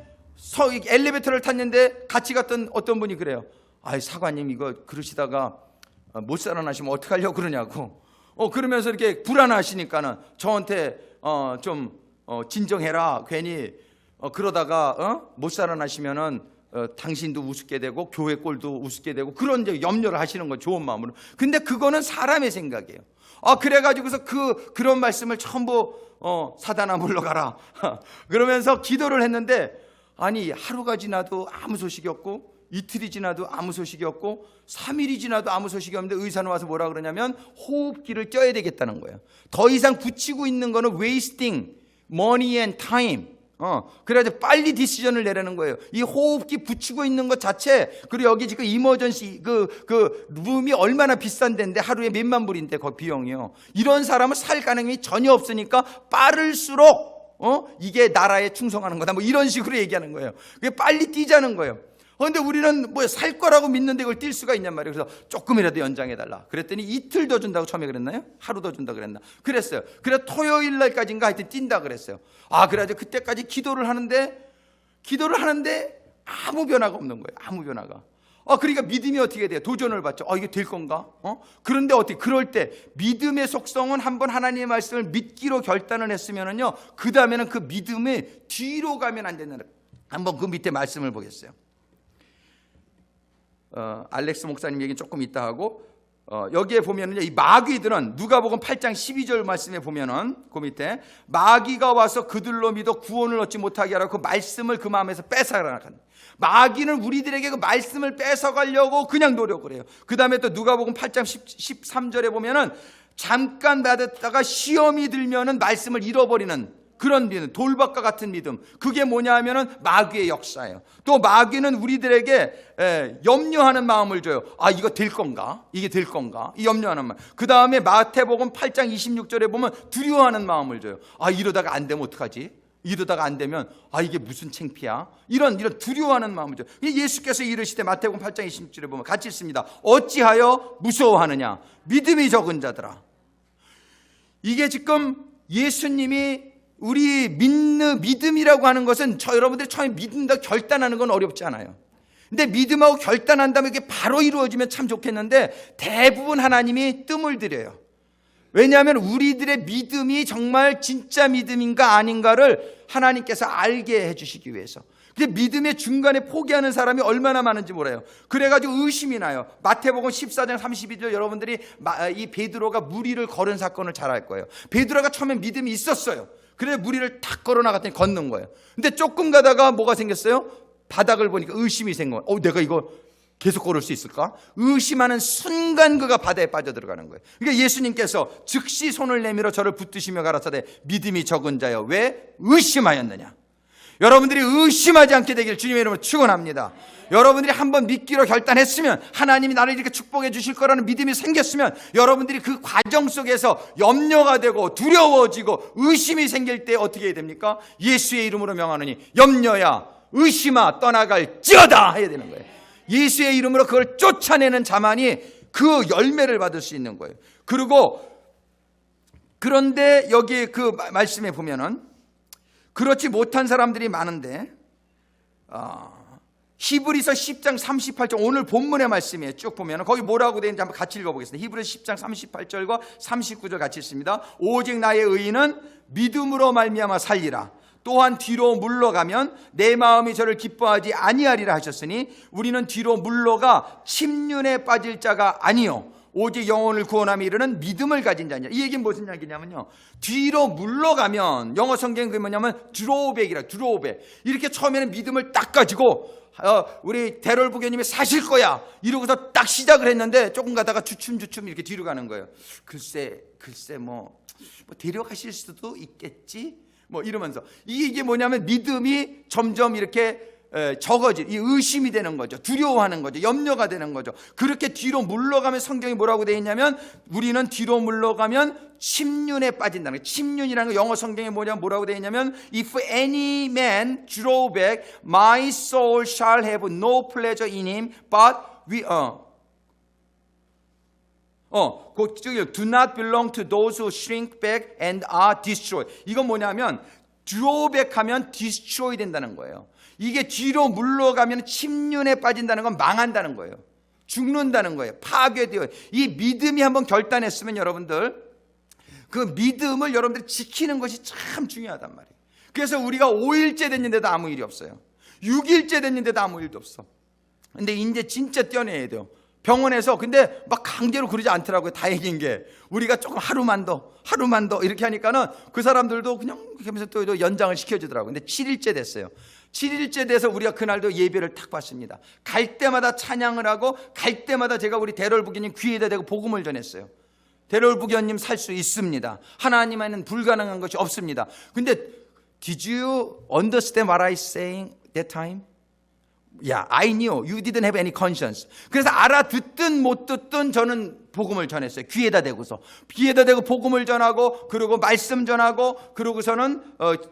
[SPEAKER 1] 엘리베이터를 탔는데 같이 갔던 어떤 분이 그래요. 사관님 이거 그러시다가 못 살아나시면 어떡하려고 그러냐고. 그러면서 이렇게 불안하시니까는 저한테 좀 진정해라. 괜히 그러다가 못 살아나시면은 당신도 우습게 되고 교회 꼴도 우습게 되고 그런 이제 염려를 하시는 거 좋은 마음으로. 근데 그거는 사람의 생각이에요. 그래가지고서 그런 말씀을 전부 사단아 물러가라 그러면서 기도를 했는데, 아니 하루가 지나도 아무 소식이 없고 이틀이 지나도 아무 소식이 없고 3일이 지나도 아무 소식이 없는데 의사는 와서 뭐라 그러냐면 호흡기를 껴야 되겠다는 거예요. 더 이상 붙이고 있는 거는 wasting money and time. 그래가지고 빨리 디시전을 내라는 거예요. 이 호흡기 붙이고 있는 것 자체, 그리고 여기 지금 이머전시 그 룸이 얼마나 비싼 데인데 하루에 몇만 불인데 그 비용이요. 이런 사람은 살 가능성이 전혀 없으니까 빠를수록 이게 나라에 충성하는 거다. 뭐 이런 식으로 얘기하는 거예요. 그게 빨리 뛰자는 거예요. 그런데 우리는 뭐 살 거라고 믿는데 그걸 뛸 수가 있냔 말이에요. 그래서 조금이라도 연장해달라 그랬더니 이틀 더 준다고 처음에 그랬나요? 하루 더 준다 그랬나? 그랬어요. 그래서 토요일 날까지인가 하여튼 뛴다 그랬어요. 그래가지고 그때까지 기도를 하는데 아무 변화가 없는 거예요. 아무 변화가. 그러니까 믿음이 어떻게 돼요? 도전을 받죠. 이게 될 건가? 그런데 어떻게, 그럴 때 믿음의 속성은 한번 하나님의 말씀을 믿기로 결단을 했으면은요, 그 다음에는 그 믿음이 뒤로 가면 안 된다는 거예요. 한번 그 밑에 말씀을 보겠어요. 알렉스 목사님 얘기는 조금 이따 하고, 여기에 보면은 이 마귀들은 누가복음 8장 12절 말씀에 보면은 그 밑에 마귀가 와서 그들로 믿어 구원을 얻지 못하게 하라고 그 말씀을 그 마음에서 뺏어가라. 마귀는 우리들에게 그 말씀을 뺏어가려고 그냥 노력을 해요. 그 다음에 또 누가복음 8장 13절에 보면은 잠깐 받았다가 시험이 들면은 말씀을 잃어버리는 그런 믿음, 돌박과 같은 믿음. 그게 뭐냐 하면은 마귀의 역사예요. 또 마귀는 우리들에게 염려하는 마음을 줘요. 이거 될 건가? 이게 될 건가? 이 염려하는 마음. 그 다음에 마태복음 8장 26절에 보면 두려워하는 마음을 줘요. 이러다가 안 되면 어떡하지? 이러다가 안 되면 이게 무슨 창피야? 이런 두려워하는 마음을 줘요. 예수께서 이르시되 마태복음 8장 26절에 보면 같이 있습니다. 어찌하여 무서워하느냐? 믿음이 적은 자들아. 이게 지금 예수님이 우리 믿는 믿음이라고 하는 것은 여러분들이 처음에 믿는다 결단하는 건 어렵지 않아요. 근데 믿음하고 결단한다면 이게 바로 이루어지면 참 좋겠는데 대부분 하나님이 뜸을 들여요. 왜냐하면 우리들의 믿음이 정말 진짜 믿음인가 아닌가를 하나님께서 알게 해주시기 위해서. 근데 믿음의 중간에 포기하는 사람이 얼마나 많은지 몰라요. 그래가지고 의심이 나요. 마태복음 14장 32절 여러분들이 이 베드로가 무리를 걸은 사건을 잘 알 거예요. 베드로가 처음에 믿음이 있었어요. 그래 무리를 탁 걸어 나갔더니 걷는 거예요. 근데 조금 가다가 뭐가 생겼어요? 바닥을 보니까 의심이 생긴 거예요. 내가 이거 계속 걸을 수 있을까? 의심하는 순간 그가 바다에 빠져들어가는 거예요. 그러니까 예수님께서 즉시 손을 내밀어 저를 붙드시며 가라사대 믿음이 적은 자여 왜 의심하였느냐? 여러분들이 의심하지 않게 되길 주님의 이름으로 축원합니다. 여러분들이 한번 믿기로 결단했으면 하나님이 나를 이렇게 축복해 주실 거라는 믿음이 생겼으면 여러분들이 그 과정 속에서 염려가 되고 두려워지고 의심이 생길 때 어떻게 해야 됩니까? 예수의 이름으로 명하노니 염려야 의심아 떠나갈지어다 해야 되는 거예요. 예수의 이름으로 그걸 쫓아내는 자만이 그 열매를 받을 수 있는 거예요. 그런데 여기 그 말씀에 보면은 그렇지 못한 사람들이 많은데 히브리서 10장 38절 오늘 본문의 말씀이에요. 쭉 보면 거기 뭐라고 되어 있는지 한번 같이 읽어보겠습니다. 히브리서 10장 38절과 39절 같이 있습니다. 오직 나의 의인은 믿음으로 말미암아 살리라. 또한 뒤로 물러가면 내 마음이 저를 기뻐하지 아니하리라 하셨으니 우리는 뒤로 물러가 침륜에 빠질 자가 아니요 오직 영혼을 구원함에 이르는 믿음을 가진 자냐. 이 얘기는 무슨 얘기냐면요, 뒤로 물러가면 영어 성경은 그게 뭐냐면 드로우백이라. 드로우백. 이렇게 처음에는 믿음을 딱 가지고 우리 대롤 부교님이 사실 거야 이러고서 딱 시작을 했는데 조금 가다가 주춤주춤 이렇게 뒤로 가는 거예요. 글쎄 뭐 데려가실 수도 있겠지 뭐 이러면서 이게 뭐냐면 믿음이 점점 이렇게 적어질, 이 의심이 되는 거죠. 두려워하는 거죠. 염려가 되는 거죠. 그렇게 뒤로 물러가면 성경이 뭐라고 되어 있냐면 우리는 뒤로 물러가면 침륜에 빠진다는 거예요. 침륜이라는 거 영어 성경에 뭐라고 되어 있냐면 If any man draw back, my soul shall have no pleasure in him, but we do not belong to those who shrink back and are destroyed. 이건 뭐냐면 draw back 하면 destroy 된다는 거예요. 이게 뒤로 물러가면 침륜에 빠진다는 건 망한다는 거예요. 죽는다는 거예요. 파괴되어요. 이 믿음이 한번 결단했으면 여러분들 그 믿음을 여러분들이 지키는 것이 참 중요하단 말이에요. 그래서 우리가 5일째 됐는데도 아무 일이 없어요. 6일째 됐는데도 아무 일도 없어. 근데 이제 진짜 떼어내야 돼요. 병원에서. 근데 막 강제로 그러지 않더라고요. 다행인 게 우리가 조금 하루만 더 이렇게 하니까는 그 사람들도 그냥 하면서 또 연장을 시켜주더라고요. 근데 7일째 됐어요. 7일째 돼서 우리가 그날도 예배를 탁 받습니다. 갈 때마다 찬양을 하고 갈 때마다 제가 우리 대롤 부교님 귀에다 대고 복음을 전했어요. 대롤 부교님 살 수 있습니다. 하나님에는 불가능한 것이 없습니다. 근데 Did you understand what I saying that time? Yeah, I knew. You didn't have any conscience. 그래서 알아듣든 못 듣든 저는 복음을 전했어요. 귀에다 대고서. 귀에다 대고 복음을 전하고 그리고 말씀 전하고 그러고서는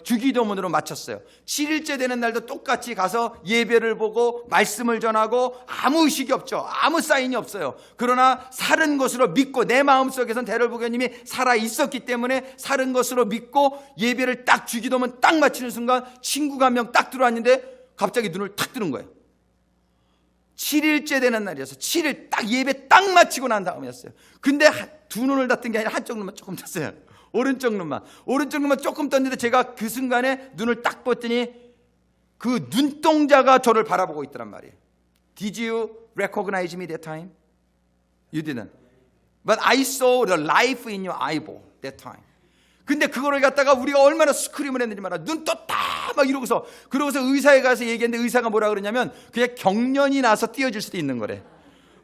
[SPEAKER 1] 주기도문으로 마쳤어요. 7일째 되는 날도 똑같이 가서 예배를 보고 말씀을 전하고 아무 의식이 없죠. 아무 사인이 없어요. 그러나 살은 것으로 믿고 내 마음속에선 대롤 부교님이 살아 있었기 때문에 살은 것으로 믿고 예배를 딱 주기도문 딱 마치는 순간 친구가 한 명 딱 들어왔는데 갑자기 눈을 탁 뜨는 거예요. 7일째 되는 날이어서 7일 딱 예배 딱 마치고 난 다음이었어요. 근데 두 눈을 다 뜬 게 아니라 한쪽 눈만 조금 떴어요. 오른쪽 눈만 조금 떴는데 제가 그 순간에 눈을 딱 떴더니 그 눈동자가 저를 바라보고 있더란 말이에요. Did you recognize me that time? You didn't. But I saw the life in your eyeball that time. 근데 그거를 갖다가 우리가 얼마나 스크림을 했는지 말아. 눈 떴다 막 이러고서 그러고서 의사에 가서 얘기했는데 의사가 뭐라 그러냐면 그냥 경련이 나서 띄어질 수도 있는 거래.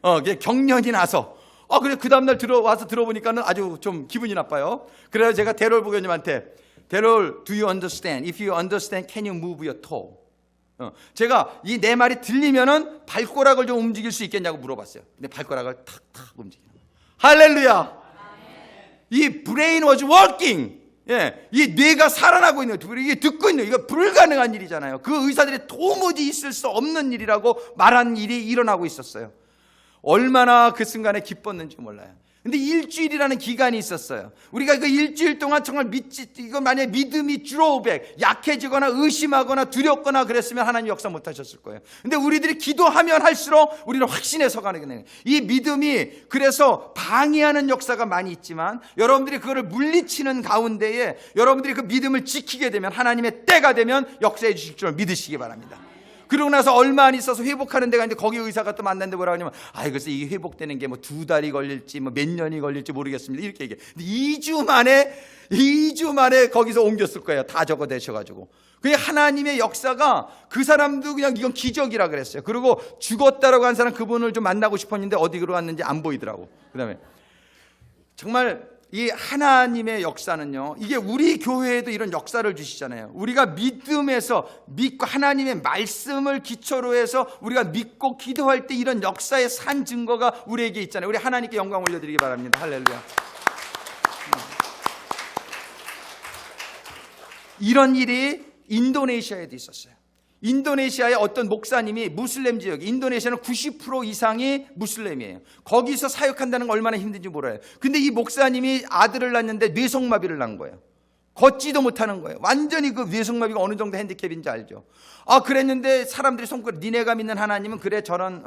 [SPEAKER 1] 그냥 경련이 나서. 그래 그 다음날 들어와서 들어보니까는 아주 좀 기분이 나빠요. 그래서 제가 대롤 부교님한테 대롤, do you understand? If you understand, can you move your toe? 제가 이 내 말이 들리면은 발가락을 좀 움직일 수 있겠냐고 물어봤어요. 근데 발가락을 탁탁 움직이는 거예요. 할렐루야. 이 brain was working. 예, 이 뇌가 살아나고 있는 거예요. 이게 듣고 있는 거예요. 이거 불가능한 일이잖아요. 그 의사들이 도무지 있을 수 없는 일이라고 말한 일이 일어나고 있었어요. 얼마나 그 순간에 기뻤는지 몰라요. 근데 일주일이라는 기간이 있었어요. 우리가 그 일주일 동안 정말 이거 만약에 믿음이 드로우백, 약해지거나 의심하거나 두렵거나 그랬으면 하나님 역사 못 하셨을 거예요. 근데 우리들이 기도하면 할수록 우리는 확신해서 가는 거예요. 이 믿음이 그래서 방해하는 역사가 많이 있지만 여러분들이 그거를 물리치는 가운데에 여러분들이 그 믿음을 지키게 되면 하나님의 때가 되면 역사해 주실 줄 믿으시기 바랍니다. 그러고 나서 얼마 안 있어서 회복하는 데가 있는데 거기 의사가 또 만났는데 뭐라고 하냐면 글쎄 이게 회복되는 게 뭐 2달이 걸릴지 뭐 몇 년이 걸릴지 모르겠습니다. 이렇게 얘기해. 근데 2주 만에 거기서 옮겼을 거예요. 다 적어내셔가지고. 그게 하나님의 역사가 그 사람도 그냥 이건 기적이라 그랬어요. 그리고 죽었다라고 한 사람 그분을 좀 만나고 싶었는데 어디로 갔는지 안 보이더라고. 그 다음에 정말 이 하나님의 역사는요, 이게 우리 교회에도 이런 역사를 주시잖아요. 우리가 믿음에서 믿고 하나님의 말씀을 기초로 해서 우리가 믿고 기도할 때 이런 역사의 산 증거가 우리에게 있잖아요. 우리 하나님께 영광 올려드리기 바랍니다. 할렐루야. 이런 일이 인도네시아에도 있었어요. 인도네시아의 어떤 목사님이 무슬림 지역, 인도네시아는 90% 이상이 무슬림이에요. 거기서 사역한다는 건 얼마나 힘든지 몰라요. 근데 이 목사님이 아들을 낳는데 뇌성마비를 낳은 거예요. 걷지도 못하는 거예요. 완전히 그 뇌성마비가 어느 정도 핸디캡인지 알죠. 그랬는데 사람들이 손가락, 니네가 믿는 하나님은 그래 저런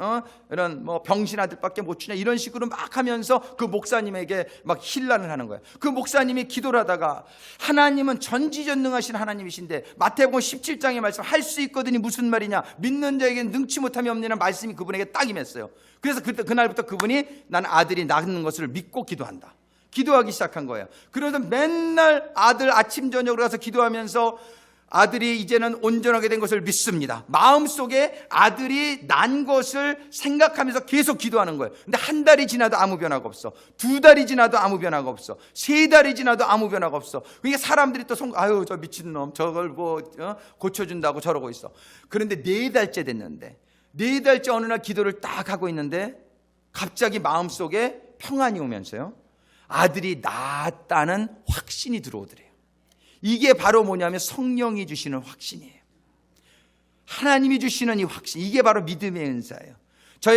[SPEAKER 1] 이런 뭐 병신 아들밖에 못 주냐 이런 식으로 막 하면서 그 목사님에게 막 힐난을 하는 거예요. 그 목사님이 기도를 하다가 하나님은 전지전능하신 하나님이신데 마태복음 17장의 말씀 할 수 있거든이 무슨 말이냐, 믿는 자에게는 능치 못함이 없느냐는 말씀이 그분에게 딱 임했어요. 그래서 그날부터 그분이 난 아들이 낳는 것을 믿고 기도한다. 기도하기 시작한 거예요. 그래서 맨날 아들 아침 저녁으로 가서 기도하면서 아들이 이제는 온전하게 된 것을 믿습니다. 마음속에 아들이 난 것을 생각하면서 계속 기도하는 거예요. 근데 한 달이 지나도 아무 변화가 없어. 2달이 지나도 아무 변화가 없어. 3달이 지나도 아무 변화가 없어. 그러니까 사람들이 또 아유 저 미친놈 저걸 뭐 고쳐준다고 저러고 있어. 그런데 4달째 됐는데 4달째 어느 날 기도를 딱 하고 있는데 갑자기 마음속에 평안이 오면서요, 아들이 낳았다는 확신이 들어오더래요. 이게 바로 뭐냐면 성령이 주시는 확신이에요. 하나님이 주시는 이 확신, 이게 바로 믿음의 은사예요.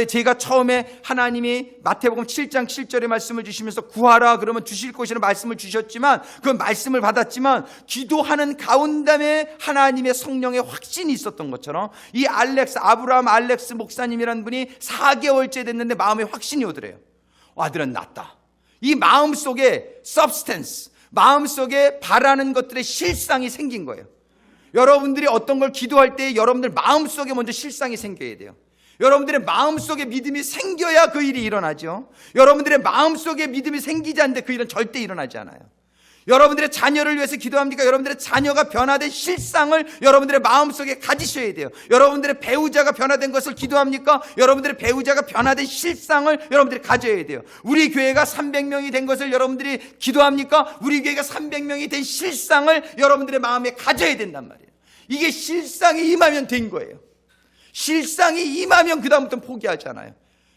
[SPEAKER 1] 제가 처음에 하나님이 마태복음 7장 7절의 말씀을 주시면서 구하라 그러면 주실 것이라는 말씀을 주셨지만 그 말씀을 받았지만 기도하는 가운데 하나님의 성령의 확신이 있었던 것처럼 이 아브라함 알렉스 목사님이라는 분이 4개월째 됐는데 마음에 확신이 오더래요. 아들은 낫다. 이 마음속에 substance, 마음속에 바라는 것들의 실상이 생긴 거예요. 여러분들이 어떤 걸 기도할 때 여러분들 마음속에 먼저 실상이 생겨야 돼요. 여러분들의 마음속에 믿음이 생겨야 그 일이 일어나죠. 여러분들의 마음속에 믿음이 생기지 않는데 그 일은 절대 일어나지 않아요. 여러분들의 자녀를 위해서 기도합니까? 여러분들의 자녀가 변화된 실상을 여러분들의 마음속에 가지셔야 돼요. 여러분들의 배우자가 변화된 것을 기도합니까? 여러분들의 배우자가 변화된 실상을 여러분들이 가져야 돼요. 우리 교회가 300명이 된 것을 여러분들이 기도합니까? 우리 교회가 300명이 된 실상을 여러분들의 마음에 가져야 된단 말이에요. 이게 실상이 임하면 된 거예요. 실상이 임하면 그 다음부터는 포기하지 않아요.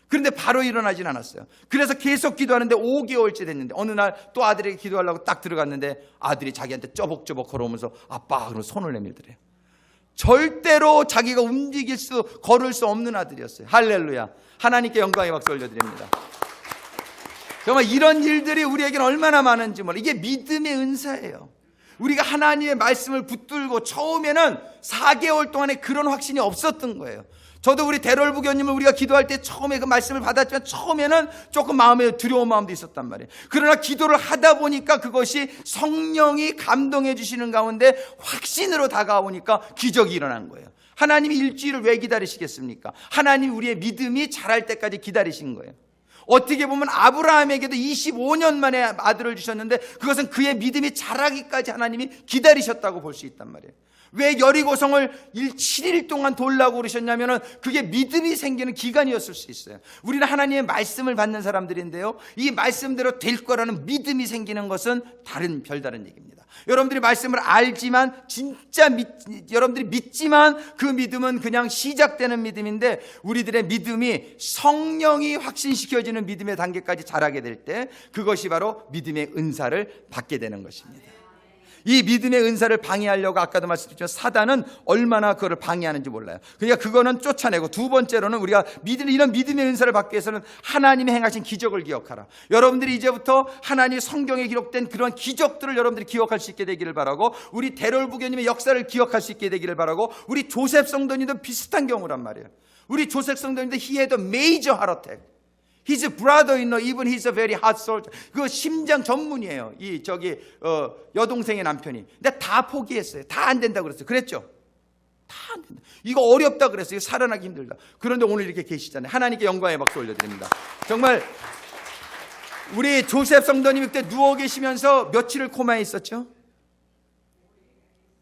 [SPEAKER 1] 그런데 바로 일어나진 않았어요. 그래서 계속 기도하는데 5개월째 됐는데 어느 날 또 아들에게 기도하려고 딱 들어갔는데 아들이 자기한테 쩌벅쩌벅 걸어오면서 아빠 그러면 손을 내밀더래요. 절대로 자기가 걸을 수 없는 아들이었어요. 할렐루야. 하나님께 영광의 박수 올려드립니다. 정말 이런 일들이 우리에게는 얼마나 많은지 몰라요. 이게 믿음의 은사예요. 우리가 하나님의 말씀을 붙들고 처음에는 4개월 동안에 그런 확신이 없었던 거예요. 저도 우리 대롤 부교님을 우리가 기도할 때 처음에 그 말씀을 받았지만 처음에는 조금 마음에 두려운 마음도 있었단 말이에요. 그러나 기도를 하다 보니까 그것이 성령이 감동해 주시는 가운데 확신으로 다가오니까 기적이 일어난 거예요. 하나님이 일주일을 왜 기다리시겠습니까? 하나님이 우리의 믿음이 자랄 때까지 기다리신 거예요. 어떻게 보면 아브라함에게도 25년 만에 아들을 주셨는데 그것은 그의 믿음이 자라기까지 하나님이 기다리셨다고 볼 수 있단 말이에요. 왜 여리고성을 7일 동안 돌라고 그러셨냐면 그게 믿음이 생기는 기간이었을 수 있어요. 우리는 하나님의 말씀을 받는 사람들인데요, 이 말씀대로 될 거라는 믿음이 생기는 것은 별다른 얘기입니다. 여러분들이 말씀을 알지만 진짜 여러분들이 믿지만 그 믿음은 그냥 시작되는 믿음인데 우리들의 믿음이 성령이 확신시켜지는 믿음의 단계까지 자라게 될 때 그것이 바로 믿음의 은사를 받게 되는 것입니다. 이 믿음의 은사를 방해하려고 아까도 말씀드렸지만 사단은 얼마나 그거를 방해하는지 몰라요. 그러니까 그거는 쫓아내고, 두 번째로는 우리가 이런 믿음의 은사를 받기 위해서는 하나님이 행하신 기적을 기억하라. 여러분들이 이제부터 하나님 성경에 기록된 그런 기적들을 여러분들이 기억할 수 있게 되기를 바라고, 우리 대롤 부교님의 역사를 기억할 수 있게 되기를 바라고, 우리 조셉 성도님도 비슷한 경우란 말이에요. 우리 조셉 성도님도 he had a major heart attack. His brother-in-law, even he's a very hot soldier. 그 심장 전문이에요. 여동생의 남편이. 근데 다 포기했어요. 다 안 된다 그랬어요. 그랬죠? 다 안 된다. 이거 어렵다 그랬어요. 살아나기 힘들다. 그런데 오늘 이렇게 계시잖아요. 하나님께 영광의 박수 올려드립니다. 정말 우리 조셉 성도님 그때 누워 계시면서 며칠을 코마에 있었죠?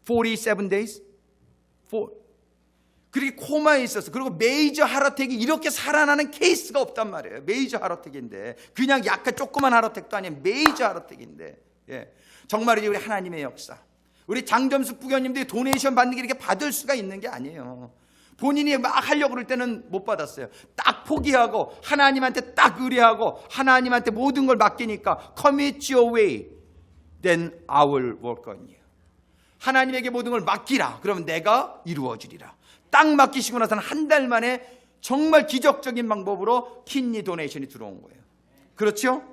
[SPEAKER 1] 47 days? 그렇게 코마에 있었어. 그리고 메이저 하르텍이 이렇게 살아나는 케이스가 없단 말이에요. 메이저 하르텍인데, 그냥 약간 조그만 하르텍도 아니에요. 메이저 하르텍인데, 예. 정말이지 우리 하나님의 역사. 우리 장점숙 부교님들이 도네이션 받는 게 이렇게 받을 수가 있는 게 아니에요. 본인이 막 하려고 그럴 때는 못 받았어요. 딱 포기하고 하나님한테 딱 의뢰하고 하나님한테 모든 걸 맡기니까 commit your way, then I will work on you. 하나님에게 모든 걸 맡기라. 그러면 내가 이루어주리라. 딱 맡기시고 나서는 한 달 만에 정말 기적적인 방법으로 키드니 도네이션이 들어온 거예요. 그렇죠?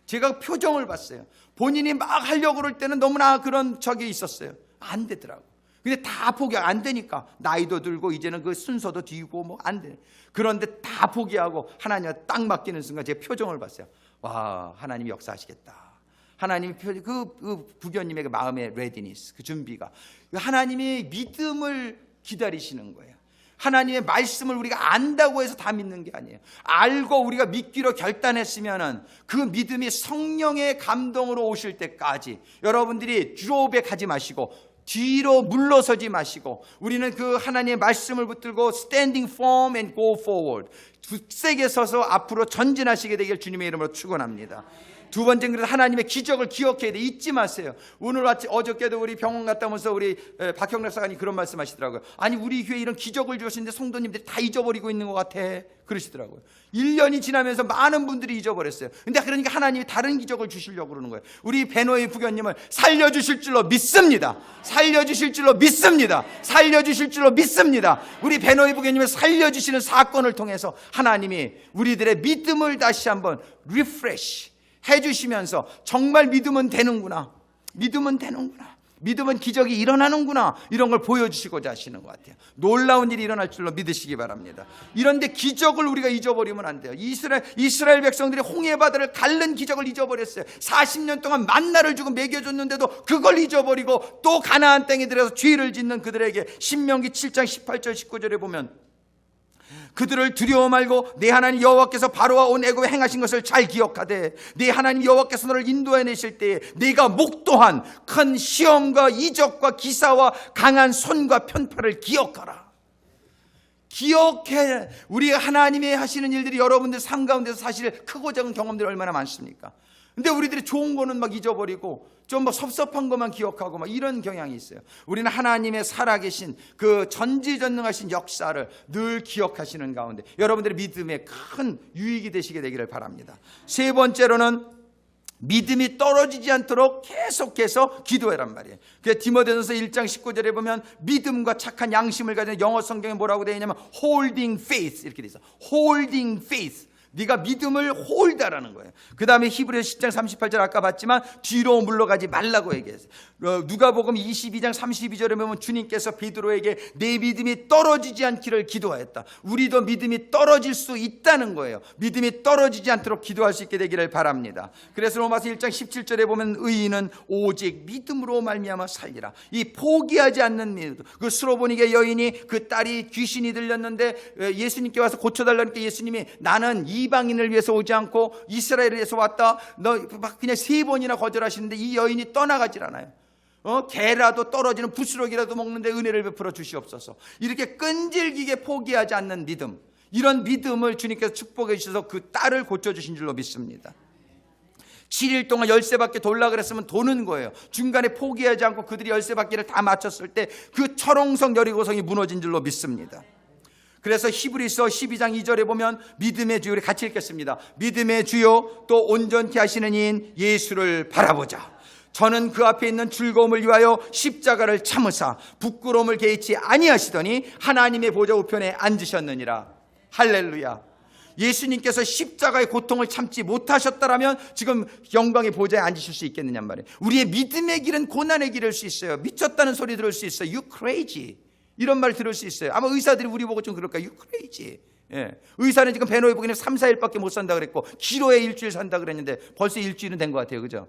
[SPEAKER 1] 제가 표정을 봤어요. 본인이 막 하려고 그럴 때는 너무나 그런 적이 있었어요. 안 되더라고. 근데 다 포기하고 안 되니까 나이도 들고 이제는 그 순서도 뒤고 뭐 안 돼. 그런데 다 포기하고 하나님한테 딱 맡기는 순간 제 표정을 봤어요. 와, 하나님이 역사하시겠다. 하나님이 그 부교님의 마음의 레디니스, 그 준비가, 하나님이 믿음을 기다리시는 거예요. 하나님의 말씀을 우리가 안다고 해서 다 믿는 게 아니에요. 알고 우리가 믿기로 결단했으면은 그 믿음이 성령의 감동으로 오실 때까지 여러분들이 드로백하지 마시고 뒤로 물러서지 마시고 우리는 그 하나님의 말씀을 붙들고 standing firm and go forward, 굳세게 서서 앞으로 전진하시게 되길 주님의 이름으로 축원합니다. 두 번째는 그래서 하나님의 기적을 기억해야 돼. 잊지 마세요. 오늘 어저께도 우리 병원 갔다 오면서 우리 박형래 사관이 그런 말씀 하시더라고요. 아니 우리 교회에 이런 기적을 주셨는데 성도님들이 다 잊어버리고 있는 것 같아 그러시더라고요. 1년이 지나면서 많은 분들이 잊어버렸어요. 근데 그러니까 하나님이 다른 기적을 주시려고 그러는 거예요. 우리 베노의 부교님을 살려주실 줄로 믿습니다. 살려주실 줄로 믿습니다. 살려주실 줄로 믿습니다. 우리 베노의 부교님을 살려주시는 사건을 통해서 하나님이 우리들의 믿음을 다시 한번 리프레시 해주시면서 정말 믿으면 되는구나. 믿으면 되는구나. 믿음은 기적이 일어나는구나, 이런 걸 보여주시고자 하시는 것 같아요. 놀라운 일이 일어날 줄로 믿으시기 바랍니다. 이런데 기적을 우리가 잊어버리면 안 돼요. 이스라엘 백성들이 홍해바다를 갈른 기적을 잊어버렸어요. 40년 동안 만나를 주고 먹여줬는데도 그걸 잊어버리고 또 가나안 땅에 들어서 죄를 짓는 그들에게 신명기 7장 18절 19절에 보면 그들을 두려워 말고 내 하나님 여호와께서 바로와 온 애굽에 행하신 것을 잘 기억하되 내 하나님 여호와께서 너를 인도해내실 때에 네가 목도한 큰 시험과 이적과 기사와 강한 손과 편팔을 기억하라. 기억해. 우리가 하나님이 하시는 일들이 여러분들 삶 가운데서 사실 크고 작은 경험들이 얼마나 많습니까? 근데 우리들이 좋은 거는 막 잊어버리고 좀 막 섭섭한 것만 기억하고 막 이런 경향이 있어요. 우리는 하나님의 살아계신 그 전지전능하신 역사를 늘 기억하시는 가운데 여러분들의 믿음에 큰 유익이 되시게 되기를 바랍니다. 세 번째로는 믿음이 떨어지지 않도록 계속해서 기도해란 말이에요. 그래서 디모데전서 1장 19절에 보면 믿음과 착한 양심을 가진, 영어 성경에 뭐라고 되어 있냐면 holding faith 이렇게 되어 있어. holding faith. 네가 믿음을 홀다라는 거예요. 그 다음에 히브리서 10장 38절 아까 봤지만 뒤로 물러가지 말라고 얘기했어요. 누가복음 22장 32절에 보면 주님께서 베드로에게 내 믿음이 떨어지지 않기를 기도하였다. 우리도 믿음이 떨어질 수 있다는 거예요. 믿음이 떨어지지 않도록 기도할 수 있게 되기를 바랍니다. 그래서 로마서 1장 17절에 보면 의인은 오직 믿음으로 말미암아 살리라. 이 포기하지 않는 믿음. 그 스로보니게 여인이 그 딸이 귀신이 들렸는데 예수님께 와서 고쳐달라니까 예수님이 나는 이방인을 위해서 오지 않고 이스라엘을 위해서 왔다. 너 막 그냥 3번이나 거절하시는데 이 여인이 떠나가질 않아요. 개라도 떨어지는 부스러기라도 먹는데 은혜를 베풀어 주시옵소서. 이렇게 끈질기게 포기하지 않는 믿음, 이런 믿음을 주님께서 축복해 주셔서 그 딸을 고쳐주신 줄로 믿습니다. 7일 동안 13바퀴 돌라 그랬으면 도는 거예요. 중간에 포기하지 않고 그들이 13바퀴를 다 마쳤을 때 그 철옹성 여리고성이 무너진 줄로 믿습니다. 그래서 히브리서 12장 2절에 보면 믿음의 주요, 우리 같이 읽겠습니다. 믿음의 주요 또 온전케 하시는 이인 예수를 바라보자. 저는 그 앞에 있는 즐거움을 위하여 십자가를 참으사 부끄러움을 개의치 아니하시더니 하나님의 보좌 우편에 앉으셨느니라. 할렐루야. 예수님께서 십자가의 고통을 참지 못하셨다라면 지금 영광의 보좌에 앉으실 수 있겠느냐 말이에요. 우리의 믿음의 길은 고난의 길일 수 있어요. 미쳤다는 소리 들을 수 있어요. You crazy, 이런 말 들을 수 있어요. 아마 의사들이 우리 보고 좀 그럴까요? You crazy. 예. 의사는 지금 배노이복에는 3, 4일밖에 못 산다 그랬고 길어야 일주일 산다 그랬는데 벌써 일주일은 된 것 같아요. 그죠?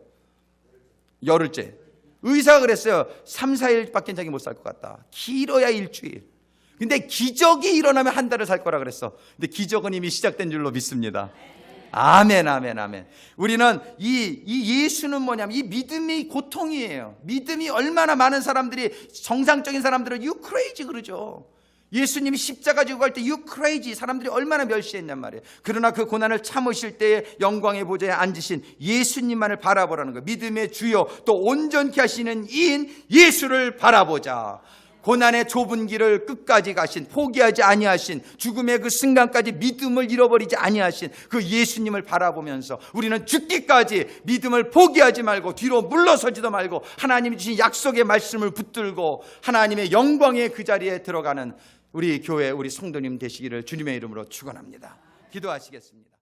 [SPEAKER 1] 열흘째. 의사가 그랬어요. 3, 4일밖에 자기 못 살 것 같다. 길어야 일주일. 근데 기적이 일어나면 한 달을 살 거라 그랬어. 근데 기적은 이미 시작된 줄로 믿습니다. 아멘, 아멘, 아멘. 우리는 이 예수는 뭐냐면 이 믿음이 고통이에요. 믿음이 얼마나 많은 사람들이, 정상적인 사람들은 you crazy 그러죠. 예수님이 십자가 지고 갈 때 you crazy, 사람들이 얼마나 멸시했냔 말이에요. 그러나 그 고난을 참으실 때에 영광의 보좌에 앉으신 예수님만을 바라보라는 거예요. 믿음의 주요 또 온전케 하시는 이인 예수를 바라보자. 고난의 좁은 길을 끝까지 가신, 포기하지 아니하신, 죽음의 그 순간까지 믿음을 잃어버리지 아니하신 그 예수님을 바라보면서 우리는 죽기까지 믿음을 포기하지 말고 뒤로 물러서지도 말고 하나님이 주신 약속의 말씀을 붙들고 하나님의 영광의 그 자리에 들어가는 우리 교회, 우리 성도님 되시기를 주님의 이름으로 축원합니다. 기도하시겠습니다.